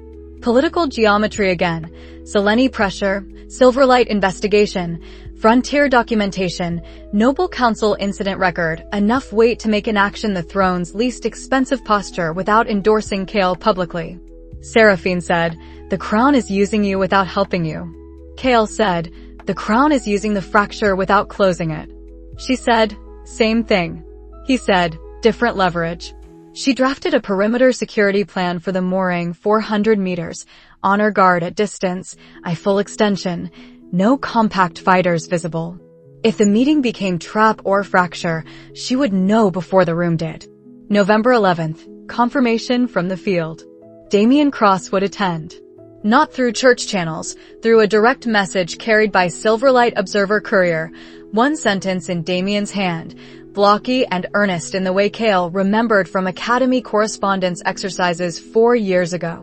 Political geometry again. Seleni pressure, Silverlight investigation, frontier documentation, Noble Council incident record, enough weight to make inaction the throne's least expensive posture without endorsing Kael publicly. Seraphine said, the crown is using you without helping you. Kael said, the crown is using the fracture without closing it. She said, same thing. He said, different leverage. She drafted a perimeter security plan for the mooring 400 meters, honor guard at distance, full extension, no compact fighters visible. If the meeting became trap or fracture, she would know before the room did. November 11th, confirmation from the field. Damien Cross would attend. Not through church channels, through a direct message carried by Silverlight Observer Courier, one sentence in Damien's hand, blocky and earnest in the way Kael remembered from academy correspondence exercises 4 years ago.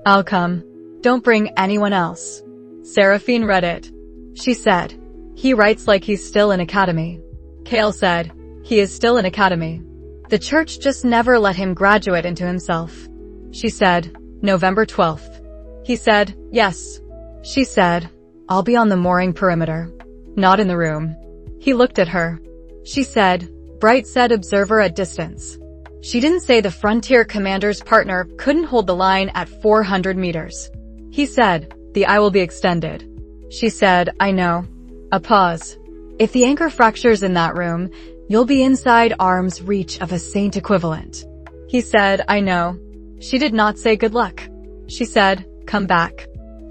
"I'll come. Don't bring anyone else." Seraphine read it. She said, "He writes like he's still in academy." Kael said, "He is still in academy. The church just never let him graduate into himself." She said, "November 12th. He said, "Yes." She said, "I'll be on the mooring perimeter. Not in the room." He looked at her. She said, "Bright said observer at distance." She didn't say the frontier commander's partner couldn't hold the line at 400 meters. He said, "The eye will be extended." She said, "I know." A pause. "If the anchor fractures in that room, you'll be inside arm's reach of a saint equivalent." He said, "I know." She did not say good luck. She said, "Come back."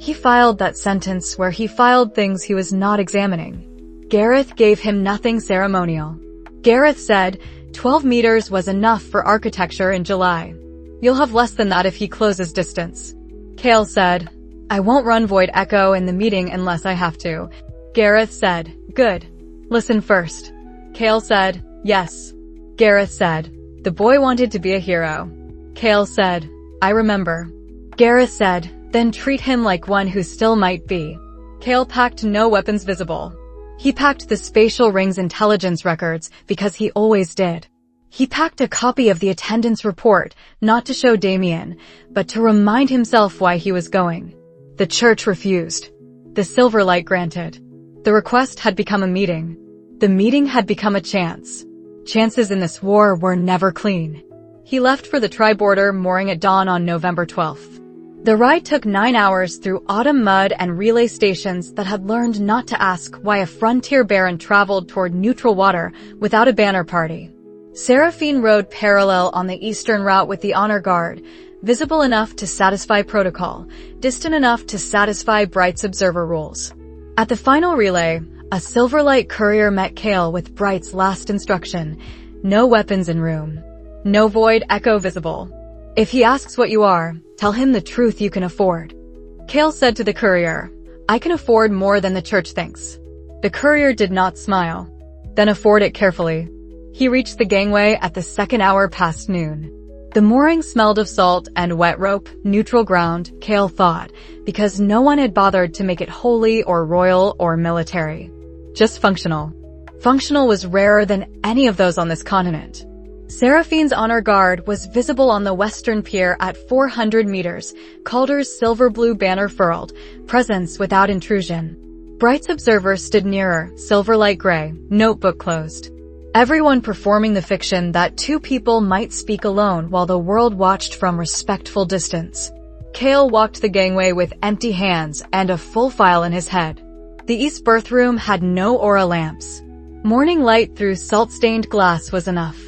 He filed that sentence where he filed things he was not examining. Gareth gave him nothing ceremonial. Gareth said 12 meters was enough for architecture in July. You'll have less than that if he closes distance. Kael said, "I won't run void echo in the meeting unless I have to." Gareth said, "Good. Listen first." Kael said, "Yes." Gareth said, "The boy wanted to be a hero." Kael said, "I remember." Gareth said, "Then treat him like one who still might be." Kael packed no weapons visible. He packed the spatial ring's intelligence records because he always did. He packed a copy of the attendance report, not to show Damien, but to remind himself why he was going. The church refused. The Silverlight granted. The request had become a meeting. The meeting had become a chance. Chances in this war were never clean. He left for the tri-border mooring at dawn on November 12th. The ride took 9 hours through autumn mud and relay stations that had learned not to ask why a frontier baron traveled toward neutral water without a banner party. Seraphine rode parallel on the eastern route with the honor guard, visible enough to satisfy protocol, distant enough to satisfy Bright's observer rules. At the final relay, a Silverlight courier met Kael with Bright's last instruction: no weapons in room. No void echo visible. If he asks what you are, tell him the truth you can afford. Kael said to the courier, "I can afford more than the church thinks." The courier did not smile. "Then afford it carefully." He reached the gangway at the second hour past noon. The mooring smelled of salt and wet rope, neutral ground, Kael thought, because no one had bothered to make it holy or royal or military. Just functional. Functional was rarer than any of those on this continent. Seraphine's honor guard was visible on the western pier at 400 meters, Calder's silver-blue banner furled, presence without intrusion. Bright's observer stood nearer, silver-light gray, notebook closed. Everyone performing the fiction that two people might speak alone while the world watched from respectful distance. Kael walked the gangway with empty hands and a full file in his head. The east berth room had no aura lamps. Morning light through salt-stained glass was enough.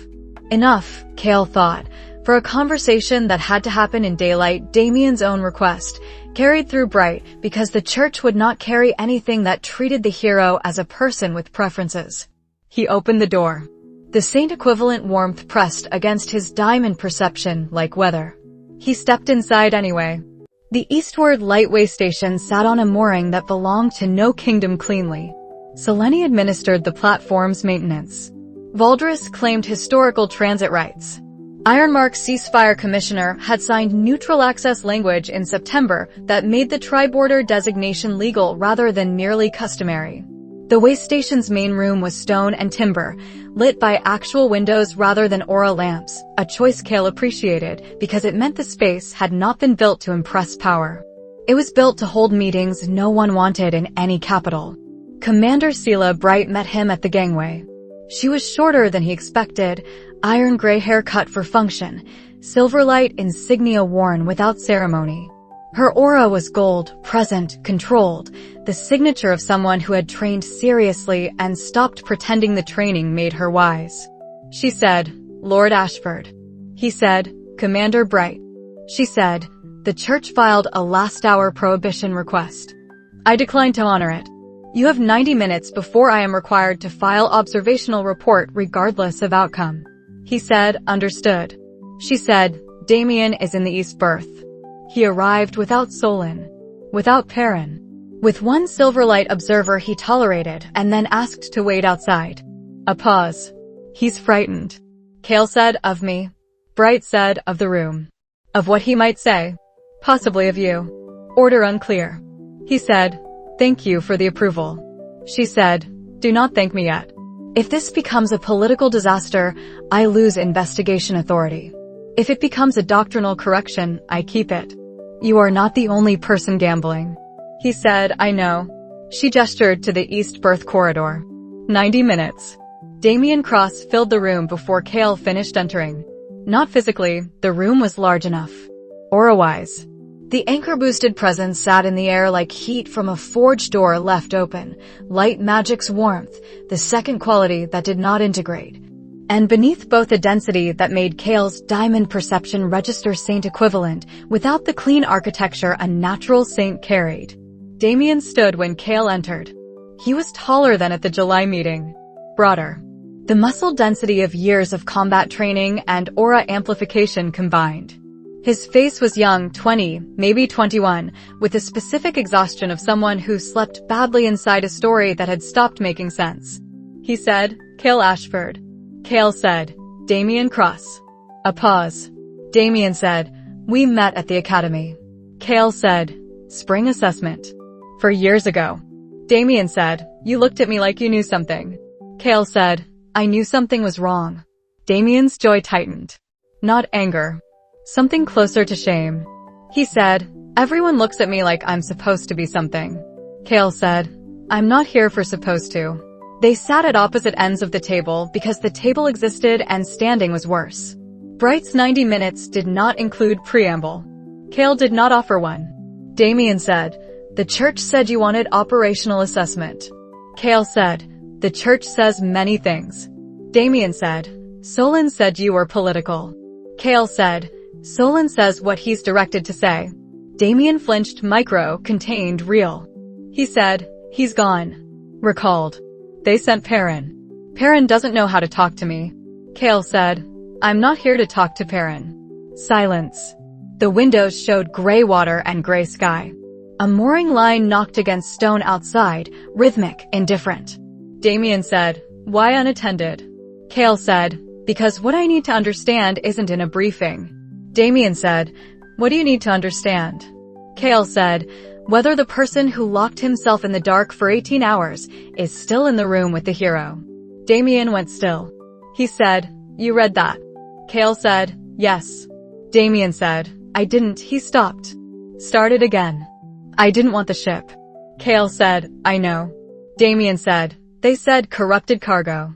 Enough, Kael thought, for a conversation that had to happen in daylight, Damien's own request, carried through Bright because the church would not carry anything that treated the hero as a person with preferences. He opened the door. The saint-equivalent warmth pressed against his diamond perception like weather. He stepped inside anyway. The eastward lightway station sat on a mooring that belonged to no kingdom cleanly. Selene administered the platform's maintenance. Valdris claimed historical transit rights. Ironmark's ceasefire commissioner had signed neutral access language in September that made the tri-border designation legal rather than merely customary. The way station's main room was stone and timber, lit by actual windows rather than aura lamps, a choice Kael appreciated because it meant the space had not been built to impress power. It was built to hold meetings no one wanted in any capital. Commander Sela Bright met him at the gangway. She was shorter than he expected, iron gray hair cut for function, silverlight insignia worn without ceremony. Her aura was gold, present, controlled, the signature of someone who had trained seriously and stopped pretending the training made her wise. She said, "Lord Ashford." He said, "Commander Bright." She said, "The church filed a last-hour prohibition request. I decline to honor it. You have 90 minutes before I am required to file observational report regardless of outcome." He said, "Understood." She said, "Damien is in the east berth. He arrived without Solon, without Perrin. With one Silverlight observer he tolerated and then asked to wait outside." A pause. He's frightened. Kael said, of me. Bright said, of the room. Of what he might say. Possibly of you. Order unclear. He said, thank you for the approval. She said, do not thank me yet. If this becomes a political disaster, I lose investigation authority. If it becomes a doctrinal correction, I keep it. You are not the only person gambling. He said, I know. She gestured to the east birth corridor. 90 minutes. Damien Cross filled the room before Kael finished entering. Not physically, the room was large enough. Aura-wise. The anchor-boosted presence sat in the air like heat from a forge door left open, light magic's warmth, the second quality that did not integrate. And beneath both a density that made Kael's diamond perception register saint equivalent, without the clean architecture a natural saint carried. Damien stood when Kael entered. He was taller than at the July meeting. Broader. The muscle density of years of combat training and aura amplification combined. His face was young, 20, maybe 21, with the specific exhaustion of someone who slept badly inside a story that had stopped making sense. He said, Kael Ashford. Kael said, Damien Cross. A pause. Damien said, we met at the academy. Kael said, spring assessment. 4 years ago. Damien said, you looked at me like you knew something. Kael said, I knew something was wrong. Damien's jaw tightened. Not anger. Something closer to shame. He said, everyone looks at me like I'm supposed to be something. Kael said, I'm not here for supposed to. They sat at opposite ends of the table because the table existed and standing was worse. Bright's 90 minutes did not include preamble. Kael did not offer one. Damien said, the church said you wanted operational assessment. Kael said, the church says many things. Damien said, Solon said you were political. Kael said, Solon says what he's directed to say. Damien flinched, micro, contained, real. He said, he's gone. Recalled. They sent Perrin. Perrin doesn't know how to talk to me. Kael said, I'm not here to talk to Perrin. Silence. The windows showed gray water and gray sky. A mooring line knocked against stone outside, rhythmic, indifferent. Damien said, why unattended? Kael said, because what I need to understand isn't in a briefing. Damien said, what do you need to understand? Kael said, whether the person who locked himself in the dark for 18 hours is still in the room with the hero. Damien went still. He said, you read that? Kael said, yes. Damien said, I didn't. He stopped. Started again. I didn't want the ship. Kael said, I know. Damien said, they said corrupted cargo.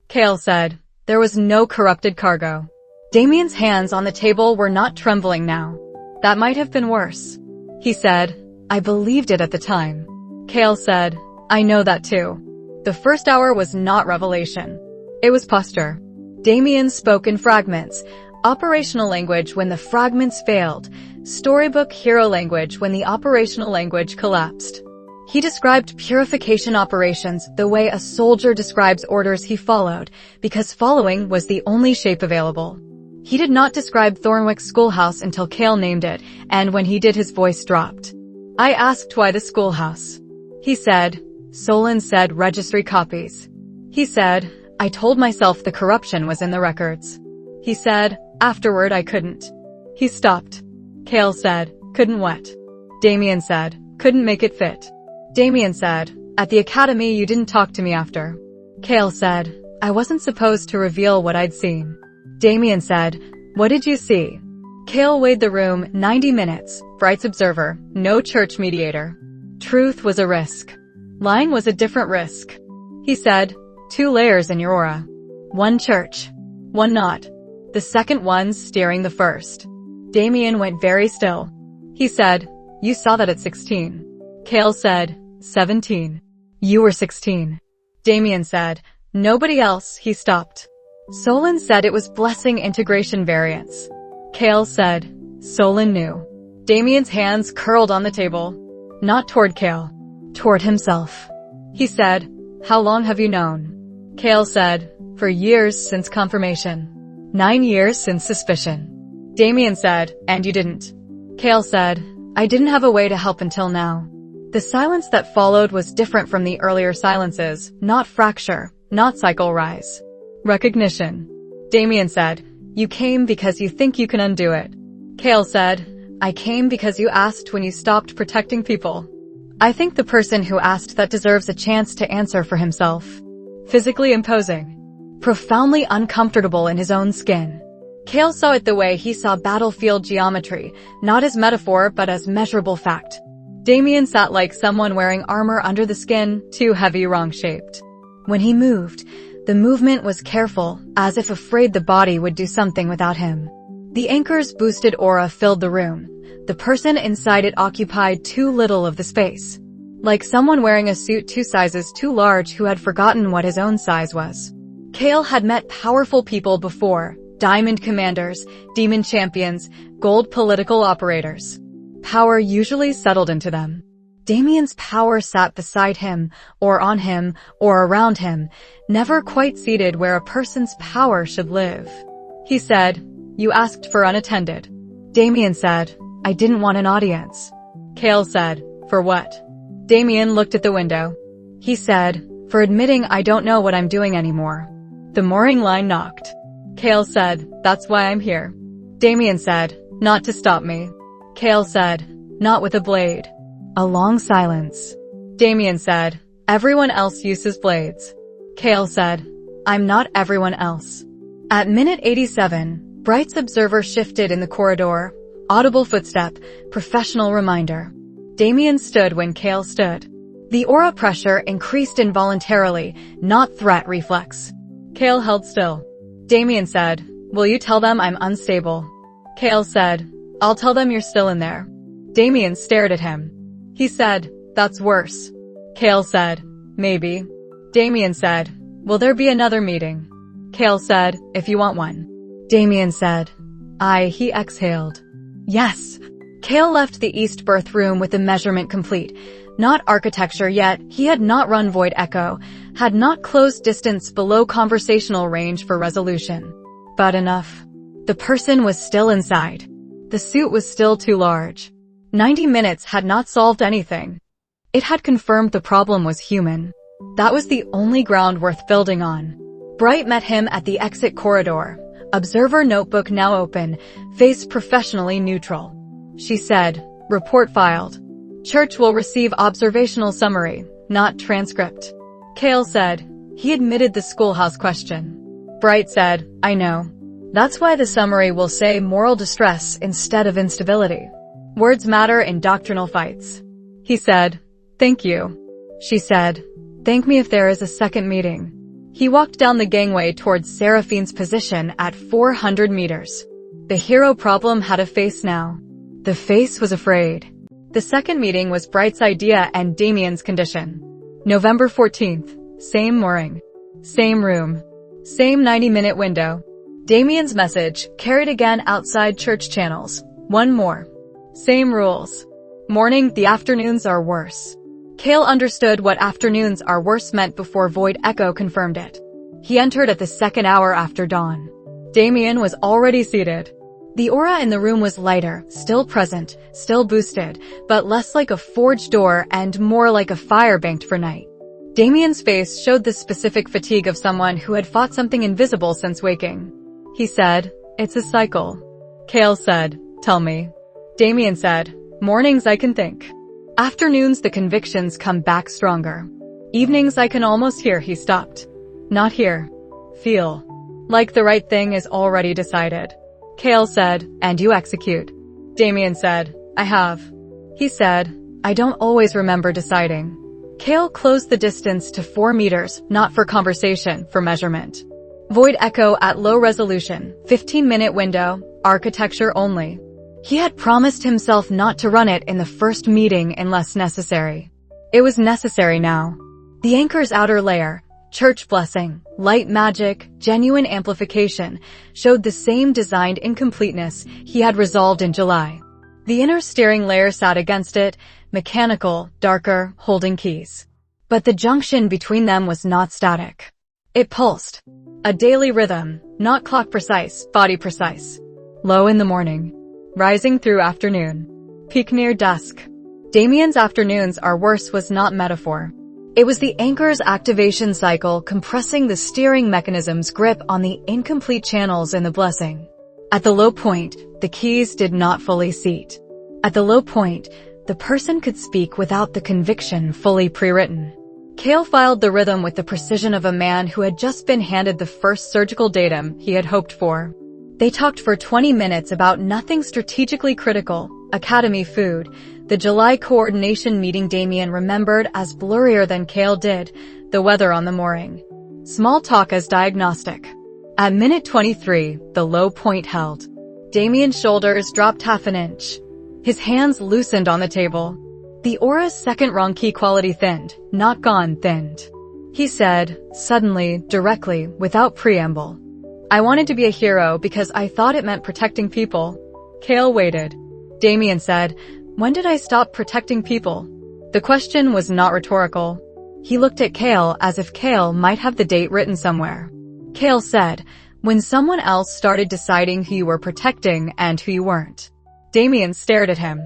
Kael said, there was no corrupted cargo. Damien's hands on the table were not trembling now. That might have been worse. He said, I believed it at the time. Kael said, I know that too. The first hour was not revelation. It was posture. Damien spoke in fragments, operational language when the fragments failed, storybook hero language when the operational language collapsed. He described purification operations the way a soldier describes orders he followed, because following was the only shape available. He did not describe Thornwick's schoolhouse until Kael named it, and when he did his voice dropped. I asked why the schoolhouse. He said, Solon said registry copies. He said, I told myself the corruption was in the records. He said, afterward I couldn't. He stopped. Kael said, couldn't what? Damien said, couldn't make it fit. Damien said, at the academy you didn't talk to me after. Kael said, I wasn't supposed to reveal what I'd seen. Damien said, what did you see? Kael weighed the room, 90 minutes, Bright's observer, no church mediator. Truth was a risk. Lying was a different risk. He said, 2 layers in your aura. 1 church. 1 not. The second one's steering the first. Damien went very still. He said, you saw that at 16. Kael said, 17. You were 16. Damien said, nobody else. He stopped. Solon said it was blessing integration variance. Kael said, Solon knew. Damien's hands curled on the table. Not toward Kael. Toward himself. He said, how long have you known? Kael said, for years since confirmation. 9 years since suspicion. Damien said, and you didn't. Kael said, I didn't have a way to help until now. The silence that followed was different from the earlier silences, not fracture, not cycle rise. Recognition. Damien said, "You came because you think you can undo it." Kael said, "I came because you asked when you stopped protecting people." I think the person who asked that deserves a chance to answer for himself. Physically imposing. Profoundly uncomfortable in his own skin. Kael saw it the way he saw battlefield geometry, not as metaphor but as measurable fact. Damien sat like someone wearing armor under the skin, too heavy, wrong-shaped. When he moved, the movement was careful, as if afraid the body would do something without him. The anchor's boosted aura filled the room. The person inside it occupied too little of the space. Like someone wearing a suit 2 sizes too large who had forgotten what his own size was. Kael had met powerful people before, diamond commanders, demon champions, gold political operators. Power usually settled into them. Damien's power sat beside him, or on him, or around him, never quite seated where a person's power should live. He said, "You asked for unattended." Damien said, "I didn't want an audience." Kael said, "For what?" Damien looked at the window. He said, "For admitting I don't know what I'm doing anymore." The mooring line knocked. Kael said, "That's why I'm here." Damien said, "Not to stop me." Kael said, "Not with a blade." A long silence. Damien said, "Everyone else uses blades." Kael said, "I'm not everyone else." At minute 87, Bright's observer shifted in the corridor. Audible footstep, professional reminder. Damien stood when Kael stood. The aura pressure increased involuntarily, not threat reflex. Kael held still. Damien said, "Will you tell them I'm unstable?" Kael said, "I'll tell them you're still in there." Damien stared at him. He said, "That's worse." Kael said, "Maybe." Damien said, "Will there be another meeting?" Kael said, "If you want one." Damien said, He exhaled. "Yes." Kael left the east berth room with the measurement complete. Not architecture yet, he had not run void echo, had not closed distance below conversational range for resolution. But enough. The person was still inside. The suit was still too large. 90 minutes had not solved anything. It had confirmed the problem was human. That was the only ground worth building on. Bright met him at the exit corridor. Observer notebook now open, face professionally neutral. She said, "Report filed. Church will receive observational summary, not transcript." Kael said, "He admitted the schoolhouse question." Bright said, "I know. That's why the summary will say moral distress instead of instability. Words matter in doctrinal fights." He said, "Thank you." She said, "Thank me if there is a second meeting." He walked down the gangway towards Seraphine's position at 400 meters. The hero problem had a face now. The face was afraid. The second meeting was Bright's idea and Damien's condition. November 14th, same mooring. Same room. Same 90-minute window. Damien's message, carried again outside church channels. One more. Same rules. Morning, the afternoons are worse. Kael understood what afternoons are worse meant before Void Echo confirmed it. He entered at the second hour after dawn. Damien was already seated. The aura in the room was lighter, still present, still boosted, but less like a forged door and more like a fire banked for night. Damien's face showed the specific fatigue of someone who had fought something invisible since waking. He said, "It's a cycle." Kael said, "Tell me." Damien said, "Mornings I can think. Afternoons the convictions come back stronger. Evenings I can almost hear." He stopped. "Not hear. Feel. Like the right thing is already decided." Kael said, "And you execute." Damien said, "I have." He said, "I don't always remember deciding." Kael closed the distance to 4 meters, not for conversation, for measurement. Void echo at low resolution, 15-minute window, architecture only. He had promised himself not to run it in the first meeting unless necessary. It was necessary now. The anchor's outer layer, church blessing, light magic, genuine amplification, showed the same designed incompleteness he had resolved in July. The inner steering layer sat against it, mechanical, darker, holding keys. But the junction between them was not static. It pulsed. A daily rhythm, not clock precise, body precise. Low in the morning. Rising through afternoon. Peak near dusk. Damien's afternoons are worse was not metaphor. It was the anchor's activation cycle compressing the steering mechanism's grip on the incomplete channels in the blessing. At the low point, the keys did not fully seat. At the low point, the person could speak without the conviction fully pre-written. Kael filed the rhythm with the precision of a man who had just been handed the first surgical datum he had hoped for. They talked for 20 minutes about nothing strategically critical, academy food, the July coordination meeting Damien remembered as blurrier than Kael did, the weather on the mooring. Small talk as diagnostic. At minute 23, the low point held. Damien's shoulders dropped half an inch. His hands loosened on the table. The aura's second wrong key quality thinned, not gone, thinned. He said, suddenly, directly, without preamble. I wanted to be a hero because I thought it meant protecting people. Kael waited. Damien said, when did I stop protecting people? The question was not rhetorical. He looked at Kael as if Kael might have the date written somewhere. Kael said, when someone else started deciding who you were protecting and who you weren't. Damien stared at him.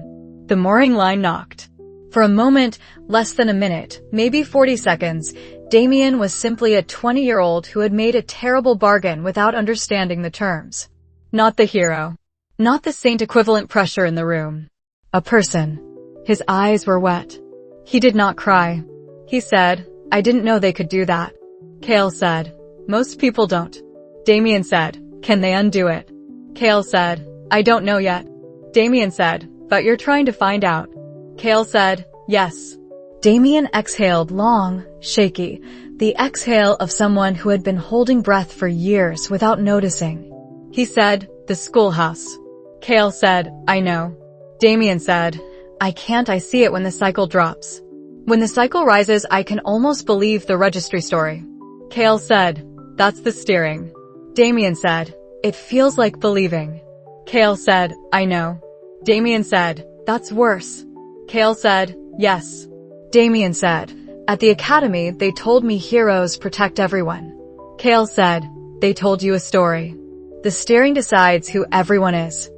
The mooring line knocked. For a moment, less than a minute, maybe 40 seconds, Damien was simply a 20-year-old who had made a terrible bargain without understanding the terms. Not the hero. Not the saint equivalent pressure in the room. A person. His eyes were wet. He did not cry. He said, I didn't know they could do that. Kael said, most people don't. Damien said, can they undo it? Kael said, I don't know yet. Damien said, but you're trying to find out. Kael said, yes. Damien exhaled long, shaky, the exhale of someone who had been holding breath for years without noticing. He said, the schoolhouse. Kael said, I know. Damien said, I can't, I see it when the cycle drops. When the cycle rises, I can almost believe the registry story. Kael said, that's the steering. Damien said, it feels like believing. Kael said, I know. Damien said, that's worse. Kael said, yes. Damien said, at the academy, they told me heroes protect everyone. Kael said, they told you a story. The steering decides who everyone is.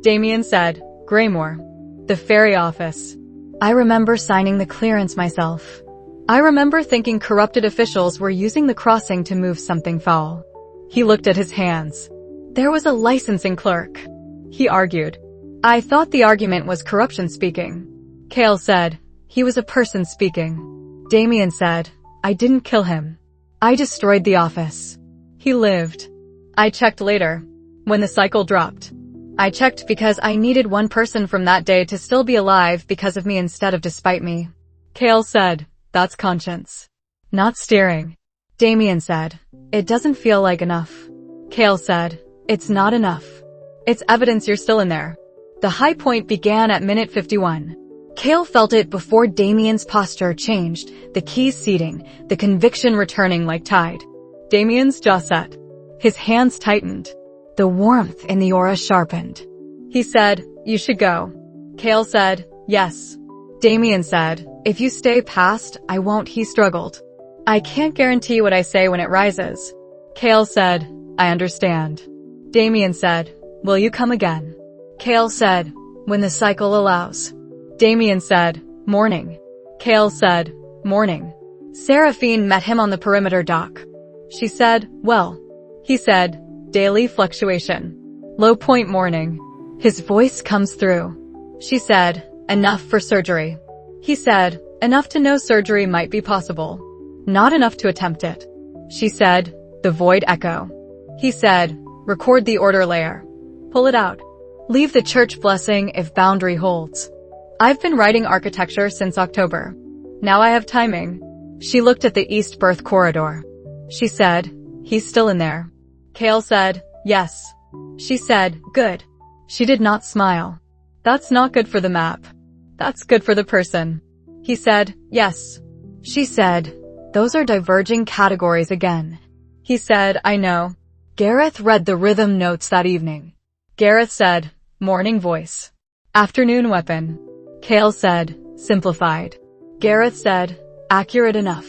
Damien said, Graymore. The ferry office. I remember signing the clearance myself. I remember thinking corrupted officials were using the crossing to move something foul. He looked at his hands. There was a licensing clerk. He argued. I thought the argument was corruption speaking. Kael said, he was a person speaking. Damien said, I didn't kill him. I destroyed the office. He lived. I checked later. When the cycle dropped. I checked because I needed one person from that day to still be alive because of me instead of despite me. Kael said, that's conscience. Not steering. Damien said, it doesn't feel like enough. Kael said, it's not enough. It's evidence you're still in there. The high point began at minute 51. Kael felt it before Damien's posture changed, the keys seating, the conviction returning like tide. Damien's jaw set. His hands tightened. The warmth in the aura sharpened. He said, you should go. Kael said, yes. Damien said, if you stay past, I won't. He struggled. I can't guarantee what I say when it rises. Kael said, I understand. Damien said, will you come again? Kael said, when the cycle allows. Damien said, morning. Kael said, morning. Seraphine met him on the perimeter dock. She said, well. He said, daily fluctuation. Low point morning. His voice comes through. She said, enough for surgery. He said, enough to know surgery might be possible. Not enough to attempt it. She said, the void echo. He said, record the order layer. Pull it out. Leave the church blessing if boundary holds. I've been writing architecture since October. Now I have timing. She looked at the east berth corridor. She said, he's still in there. Kael said, yes. She said, good. She did not smile. That's not good for the map. That's good for the person. He said, yes. She said, those are diverging categories again. He said, I know. Gareth read the rhythm notes that evening. Gareth said, morning voice. Afternoon weapon. Kael said, simplified. Gareth said, accurate enough.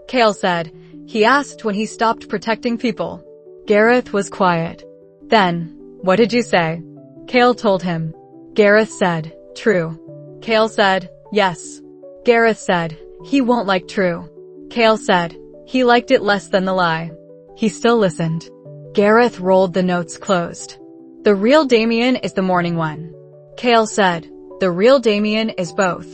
Kael said, he asked when he stopped protecting people. Gareth was quiet. Then, what did you say? Kael told him. Gareth said, true. Kael said, yes. Gareth said, he won't like true. Kael said. He liked it less than the lie. He still listened. Gareth rolled the notes closed. The real Damien is the morning one. Kael said. The real Damien is both.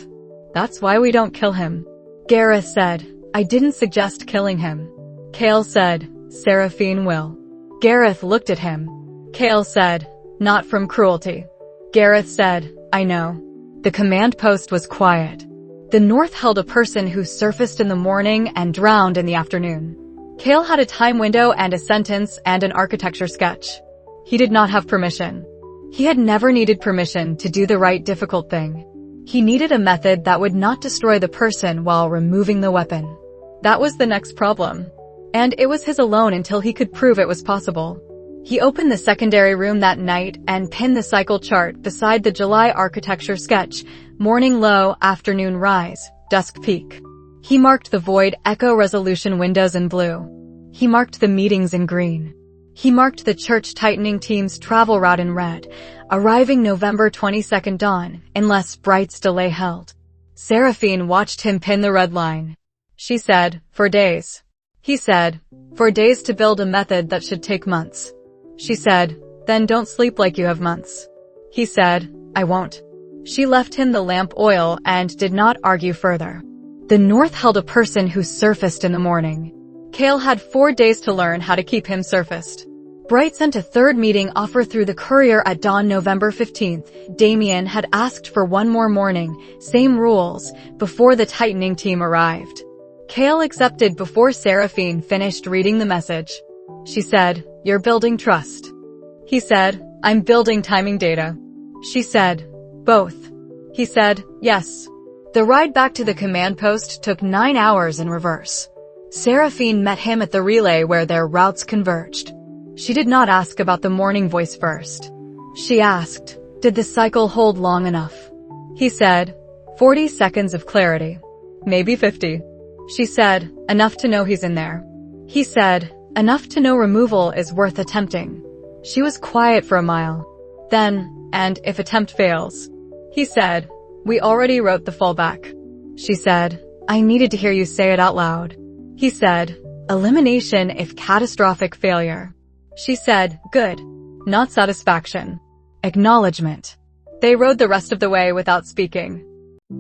That's why we don't kill him. Gareth said. I didn't suggest killing him. Kael said. Seraphine will. Gareth looked at him. Kael said. Not from cruelty. Gareth said. I know. The command post was quiet. The North held a person who surfaced in the morning and drowned in the afternoon. Kael had a time window and a sentence and an architecture sketch. He did not have permission. He had never needed permission to do the right difficult thing. He needed a method that would not destroy the person while removing the weapon. That was the next problem. And it was his alone until he could prove it was possible. He opened the secondary room that night and pinned the cycle chart beside the July architecture sketch, morning low, afternoon rise, dusk peak. He marked the void echo resolution windows in blue. He marked the meetings in green. He marked the church tightening team's travel route in red, arriving November 22nd dawn, unless Bright's delay held. Seraphine watched him pin the red line. She said, for days. He said, for days to build a method that should take months. She said, then don't sleep like you have months. He said, I won't. She left him the lamp oil and did not argue further. The North held a person who surfaced in the morning. Kael had 4 days to learn how to keep him surfaced. Bright sent a third meeting offer through the courier at dawn November 15th. Damien had asked for one more morning, same rules, before the tightening team arrived. Kael accepted before Seraphine finished reading the message. She said, you're building trust. He said, I'm building timing data. She said, both. He said, yes. The ride back to the command post took 9 hours in reverse. Seraphine met him at the relay where their routes converged. She did not ask about the morning voice first. She asked, did the cycle hold long enough? He said, 40 seconds of clarity. Maybe 50. She said, enough to know he's in there. He said, enough to know removal is worth attempting. She was quiet for a mile. Then, and if attempt fails. He said, we already wrote the fallback. She said, I needed to hear you say it out loud. He said, elimination if catastrophic failure. She said, good. Not satisfaction. Acknowledgement. They rode the rest of the way without speaking.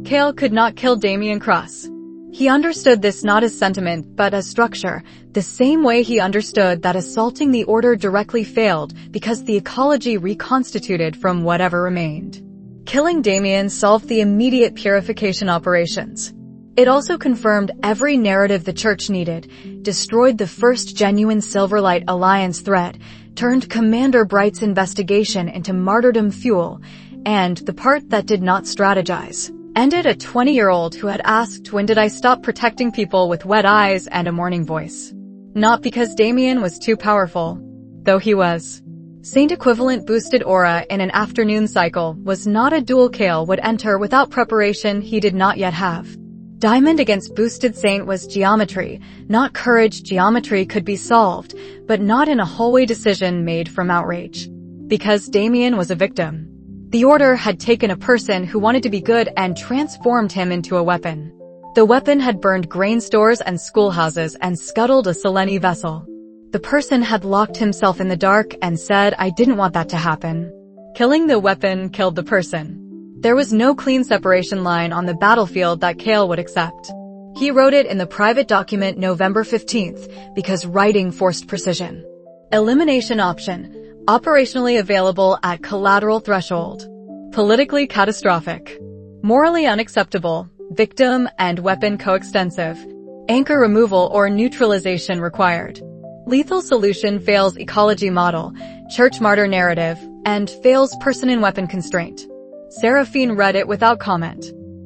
Kael could not kill Damien Cross. He understood this not as sentiment, but as structure, the same way he understood that assaulting the order directly failed because the ecology reconstituted from whatever remained. Killing Damien solved the immediate purification operations. It also confirmed every narrative the church needed, destroyed the first genuine Silverlight Alliance threat, turned Commander Bright's investigation into martyrdom fuel, and the part that did not strategize. Ended a 20-year-old who had asked when did I stop protecting people with wet eyes and a morning voice. Not because Damien was too powerful, though he was. Saint equivalent boosted aura in an afternoon cycle was not a duel Kael would enter without preparation he did not yet have. Diamond against boosted Saint was geometry, not courage. Geometry could be solved, but not in a hallway decision made from outrage. Because Damien was a victim. The Order had taken a person who wanted to be good and transformed him into a weapon. The weapon had burned grain stores and schoolhouses and scuttled a Selene vessel. The person had locked himself in the dark and said, I didn't want that to happen. Killing the weapon killed the person. There was no clean separation line on the battlefield that Kael would accept. He wrote it in the private document November 15th because writing forced precision. Elimination option. Operationally available at collateral threshold. Politically catastrophic. Morally unacceptable. Victim and weapon coextensive. Anchor removal or neutralization required. Lethal solution fails ecology model, church martyr narrative, and fails person and weapon constraint. Seraphine read it without comment.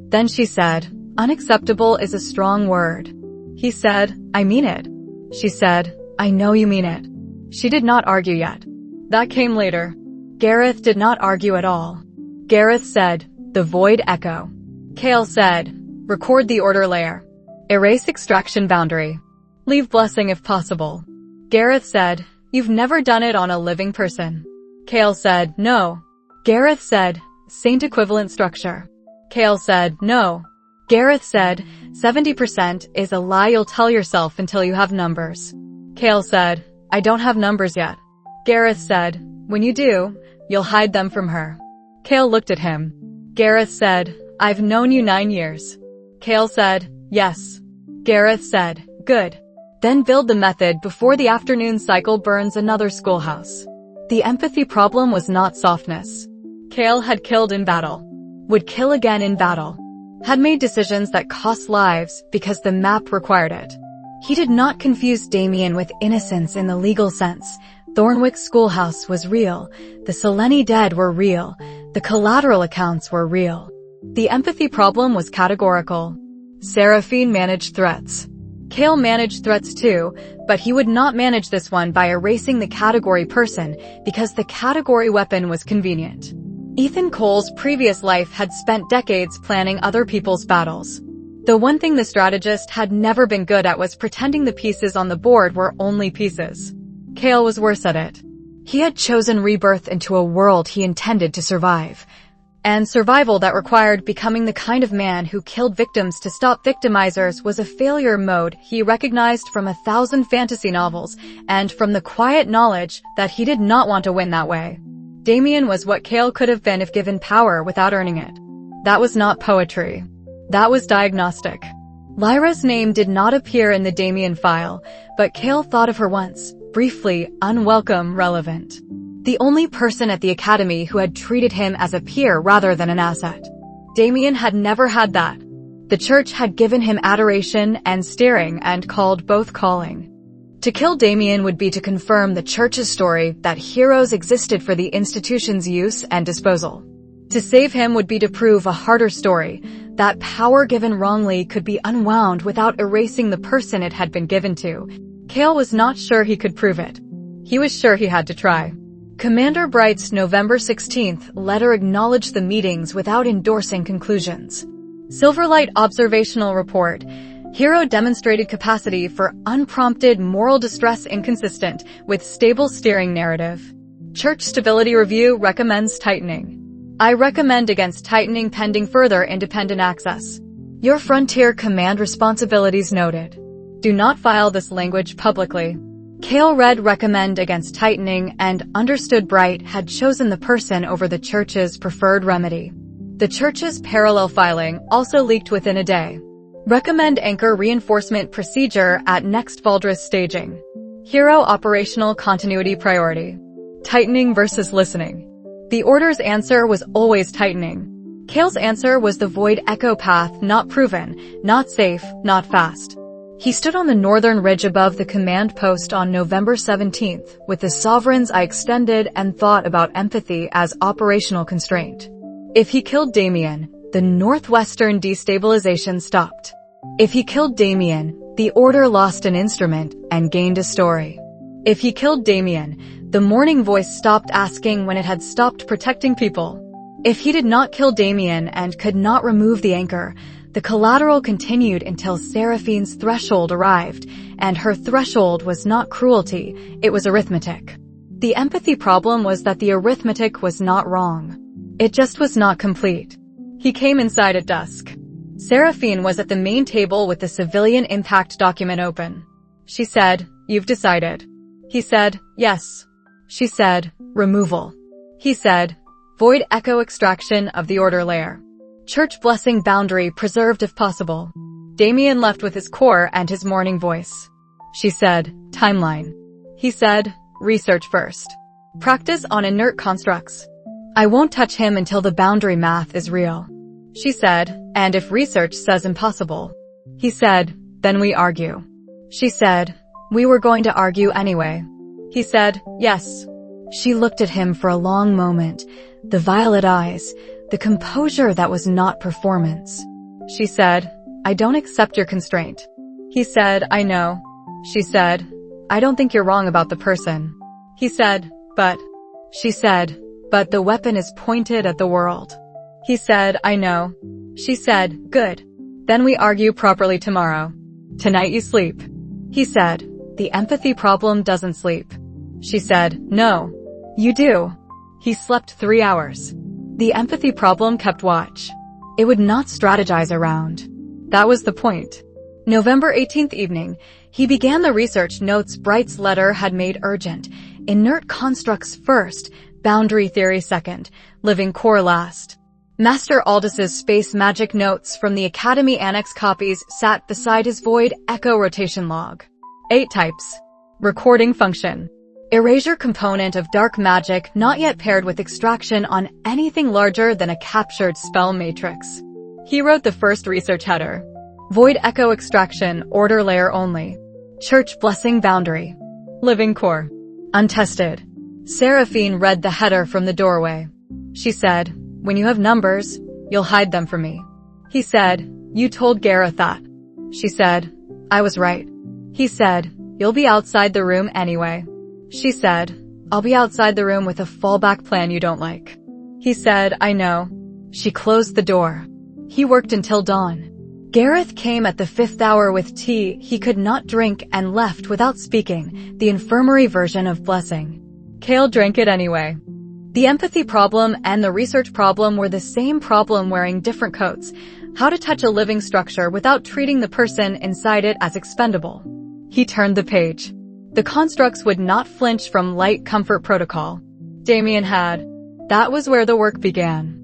Then she said, unacceptable is a strong word. He said, I mean it. She said, I know you mean it. She did not argue yet. That came later. Gareth did not argue at all. Gareth said, the void echo. Kael said, record the order layer. Erase extraction boundary. Leave blessing if possible. Gareth said, you've never done it on a living person. Kael said, no. Gareth said, Saint equivalent structure. Kael said, no. Gareth said, 70% is a lie you'll tell yourself until you have numbers. Kael said, I don't have numbers yet. Gareth said, when you do, you'll hide them from her. Kael looked at him. Gareth said, I've known you 9 years. Kael said, yes. Gareth said, good. Then build the method before the afternoon cycle burns another schoolhouse. The empathy problem was not softness. Kael had killed in battle. Would kill again in battle. Had made decisions that cost lives because the map required it. He did not confuse Damien with innocence in the legal sense. Thornwick's schoolhouse was real. The Seleni dead were real. The collateral accounts were real. The empathy problem was categorical. Seraphine managed threats. Kael managed threats too, but he would not manage this one by erasing the category person because the category weapon was convenient. Ethan Cole's previous life had spent decades planning other people's battles. The one thing the strategist had never been good at was pretending the pieces on the board were only pieces. Kael was worse at it. He had chosen rebirth into a world he intended to survive. And survival that required becoming the kind of man who killed victims to stop victimizers was a failure mode he recognized from 1,000 fantasy novels and from the quiet knowledge that he did not want to win that way. Damien was what Kael could have been if given power without earning it. That was not poetry. That was diagnostic. Lyra's name did not appear in the Damien file, but Kael thought of her once, briefly, unwelcome, relevant. The only person at the academy who had treated him as a peer rather than an asset. Damien had never had that. The church had given him adoration and steering and called both calling. To kill Damien would be to confirm the church's story that heroes existed for the institution's use and disposal. To save him would be to prove a harder story, that power given wrongly could be unwound without erasing the person it had been given to. Kael was not sure he could prove it. He was sure he had to try. Commander Bright's November 16th letter acknowledged the meetings without endorsing conclusions. Silverlight Observational Report. Hero demonstrated capacity for unprompted moral distress inconsistent with stable steering narrative. Church Stability Review recommends tightening. I recommend against tightening pending further independent access. Your Frontier Command responsibilities noted. Do not file this language publicly. Kael read recommend against tightening and understood Bright had chosen the person over the church's preferred remedy. The church's parallel filing also leaked within a day. Recommend anchor reinforcement procedure at next Valdris staging. Hero operational continuity priority. Tightening versus listening. The order's answer was always tightening. Kael's answer was the void echo path, not proven, not safe, not fast. He stood on the northern ridge above the command post on November 17th with the sovereign's eye extended and thought about empathy as operational constraint. If he killed Damien, the northwestern destabilization stopped. If he killed Damien, the order lost an instrument and gained a story. If he killed Damien, the morning voice stopped asking when it had stopped protecting people. If he did not kill Damien and could not remove the anchor, the collateral continued until Seraphine's threshold arrived, and her threshold was not cruelty, it was arithmetic. The empathy problem was that the arithmetic was not wrong. It just was not complete. He came inside at dusk. Seraphine was at the main table with the civilian impact document open. She said, "You've decided." He said, "Yes." She said, "Removal." He said, "Void echo extraction of the order layer. Church blessing boundary preserved if possible." Damien left with his core and his morning voice. She said, "Timeline." He said, "Research first. Practice on inert constructs. I won't touch him until the boundary math is real." She said, "And if research says impossible?" He said, "Then we argue." She said, "We were going to argue anyway." He said, "Yes." She looked at him for a long moment, the violet eyes, the composure that was not performance. She said, "I don't accept your constraint." He said, "I know." She said, "I don't think you're wrong about the person." He said, "But." She said, "But the weapon is pointed at the world." He said, "I know." She said, "Good. Then we argue properly tomorrow. Tonight you sleep." He said, "The empathy problem doesn't sleep." She said, "No. You do." He slept 3 hours. The empathy problem kept watch. It would not strategize around. That was the point. November 18th evening, he began the research notes Bright's letter had made urgent. Inert constructs first, boundary theory second, living core last. Master Aldous' space magic notes from the Academy Annex copies sat beside his void echo rotation log. 8 types. Recording function. Erasure component of dark magic not yet paired with extraction on anything larger than a captured spell matrix. He wrote the first research header. Void echo extraction, order layer only. Church blessing boundary. Living core. Untested. Seraphine read the header from the doorway. She said, "When you have numbers, you'll hide them from me." He said, "You told Gareth that." She said, "I was right." He said, "You'll be outside the room anyway." She said, "I'll be outside the room with a fallback plan you don't like." He said, "I know." She closed the door. He worked until dawn. Gareth came at the 5th hour with tea he could not drink and left without speaking, the infirmary version of blessing. Kael drank it anyway. The empathy problem and the research problem were the same problem wearing different coats. How to touch a living structure without treating the person inside it as expendable. He turned the page. The constructs would not flinch from light comfort protocol. Damien had. That was where the work began.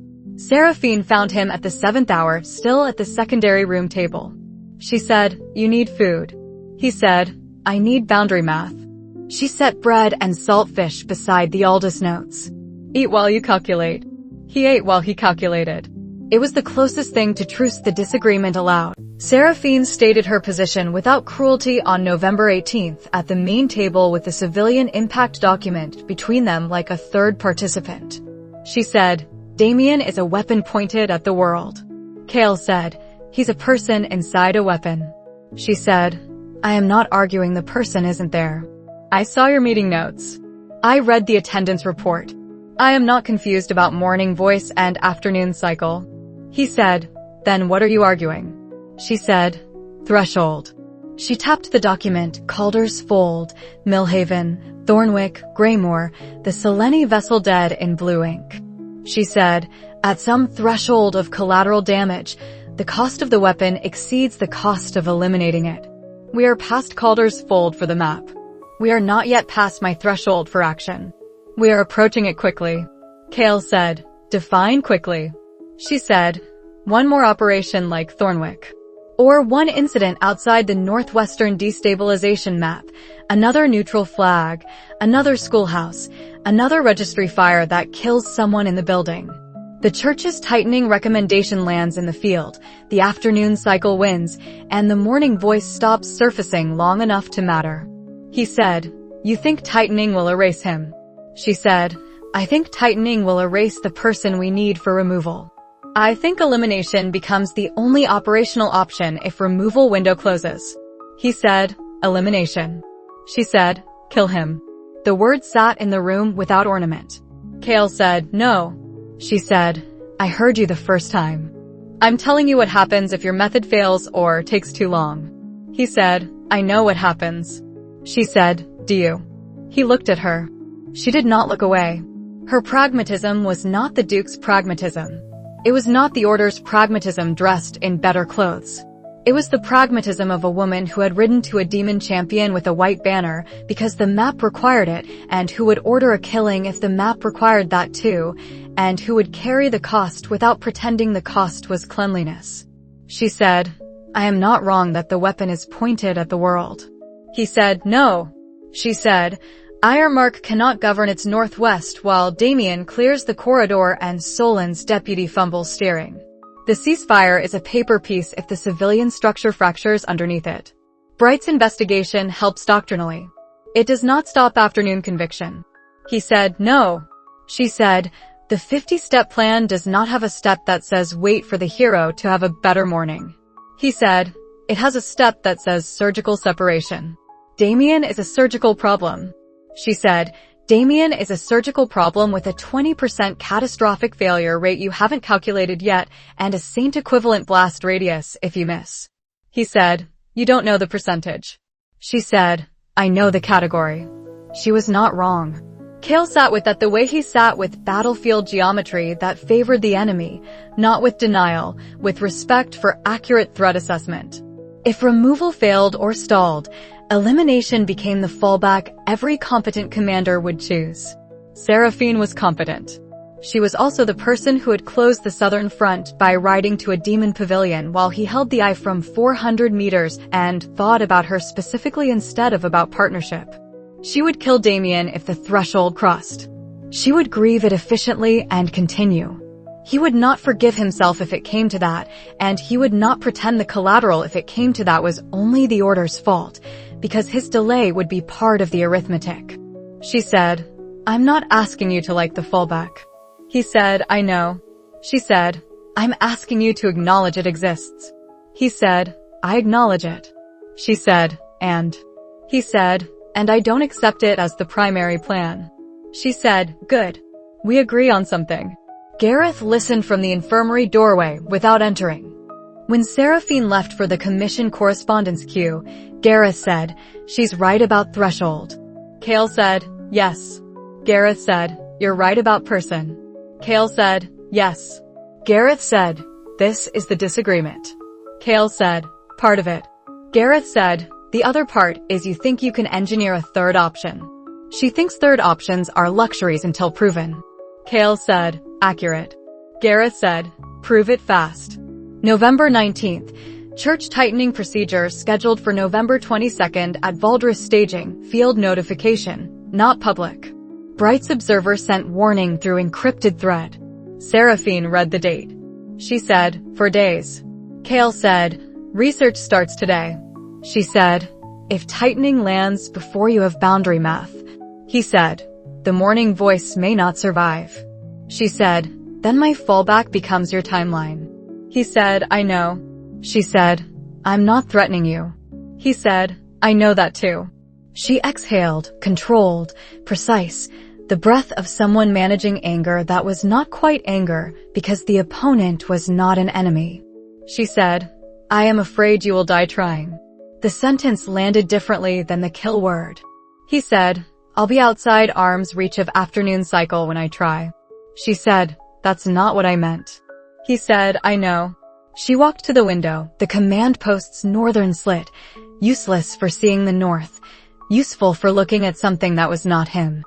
Seraphine found him at the 7th hour, still at the secondary room table. She said, "You need food." He said, "I need boundary math." She set bread and salt fish beside the Aldous notes. "Eat while you calculate." He ate while he calculated. It was the closest thing to truce the disagreement allowed. Seraphine stated her position without cruelty on November 18th at the main table with the civilian impact document between them like a third participant. She said, "Damien is a weapon pointed at the world." Kael said, "He's a person inside a weapon." She said, "I am not arguing the person isn't there. I saw your meeting notes. I read the attendance report. I am not confused about morning voice and afternoon cycle." He said, "Then what are you arguing?" She said, "Threshold." She tapped the document, Calder's Fold, Millhaven, Thornwick, Greymore, the Selene vessel dead in blue ink. She said, "At some threshold of collateral damage, the cost of the weapon exceeds the cost of eliminating it. We are past Calder's Fold for the map. We are not yet past my threshold for action. We are approaching it quickly." Kael said, "Define quickly." She said, "One more operation like Thornwick. Or one incident outside the northwestern destabilization map, another neutral flag, another schoolhouse, another registry fire that kills someone in the building. The church's tightening recommendation lands in the field, the afternoon cycle wins, and the morning voice stops surfacing long enough to matter." He said, "You think tightening will erase him?" She said, "I think tightening will erase the person we need for removal. I think elimination becomes the only operational option if removal window closes." He said, "Elimination." She said, "Kill him." The word sat in the room without ornament. Kael said, "No." She said, "I heard you the first time. I'm telling you what happens if your method fails or takes too long." He said, "I know what happens." She said, "Do you?" He looked at her. She did not look away. Her pragmatism was not the Duke's pragmatism. It was not the Order's pragmatism dressed in better clothes. It was the pragmatism of a woman who had ridden to a demon champion with a white banner because the map required it, and who would order a killing if the map required that too, and who would carry the cost without pretending the cost was cleanliness. She said, "I am not wrong that the weapon is pointed at the world." He said, "No." She said, "Ironmark cannot govern its northwest while Damien clears the corridor and Solon's deputy fumbles steering. The ceasefire is a paper piece if the civilian structure fractures underneath it. Bright's investigation helps doctrinally. It does not stop afternoon conviction." He said, "No." She said, "The 50-step plan does not have a step that says wait for the hero to have a better morning." He said, "It has a step that says surgical separation. Damien is a surgical problem." She said, "Damien is a surgical problem with a 20% catastrophic failure rate you haven't calculated yet and a saint equivalent blast radius if you miss." He said, "You don't know the percentage." She said, "I know the category." She was not wrong. Kael sat with that the way he sat with battlefield geometry that favored the enemy, not with denial, with respect for accurate threat assessment. If removal failed or stalled, elimination became the fallback every competent commander would choose. Seraphine was competent. She was also the person who had closed the southern front by riding to a demon pavilion while he held the eye from 400 meters and thought about her specifically instead of about partnership. She would kill Damien if the threshold crossed. She would grieve it efficiently and continue. He would not forgive himself if it came to that, and he would not pretend the collateral if it came to that was only the order's fault, because his delay would be part of the arithmetic. She said, "I'm not asking you to like the fallback." He said, "I know." She said, "I'm asking you to acknowledge it exists." He said, "I acknowledge it." She said, "And?" He said, "And I don't accept it as the primary plan." She said, "Good. We agree on something." Gareth listened from the infirmary doorway without entering. When Seraphine left for the commission correspondence queue, Gareth said, "She's right about threshold." Kael said, "Yes." Gareth said, "You're right about person." Kael said, "Yes." Gareth said, "This is the disagreement." Kael said, "Part of it." Gareth said, "The other part is you think you can engineer a third option." She thinks third options are luxuries until proven. Kael said, "Accurate." Gareth said, "Prove it fast." November 19th, church tightening procedure scheduled for November 22nd at Valdres staging, field notification, not public. Bright's observer sent warning through encrypted thread. Seraphine read the date. She said, "For days." Kael said, "Research starts today." She said, "If tightening lands before you have boundary math." He said, "The morning voice may not survive." She said, "Then my fallback becomes your timeline." He said, "I know." She said, "I'm not threatening you." He said, "I know that too." She exhaled, controlled, precise, the breath of someone managing anger that was not quite anger because the opponent was not an enemy. She said, "I am afraid you will die trying." The sentence landed differently than the kill word. He said, "I'll be outside arm's reach of afternoon cycle when I try." She said, "That's not what I meant." He said, "I know." She walked to the window, the command post's northern slit, useless for seeing the north, useful for looking at something that was not him.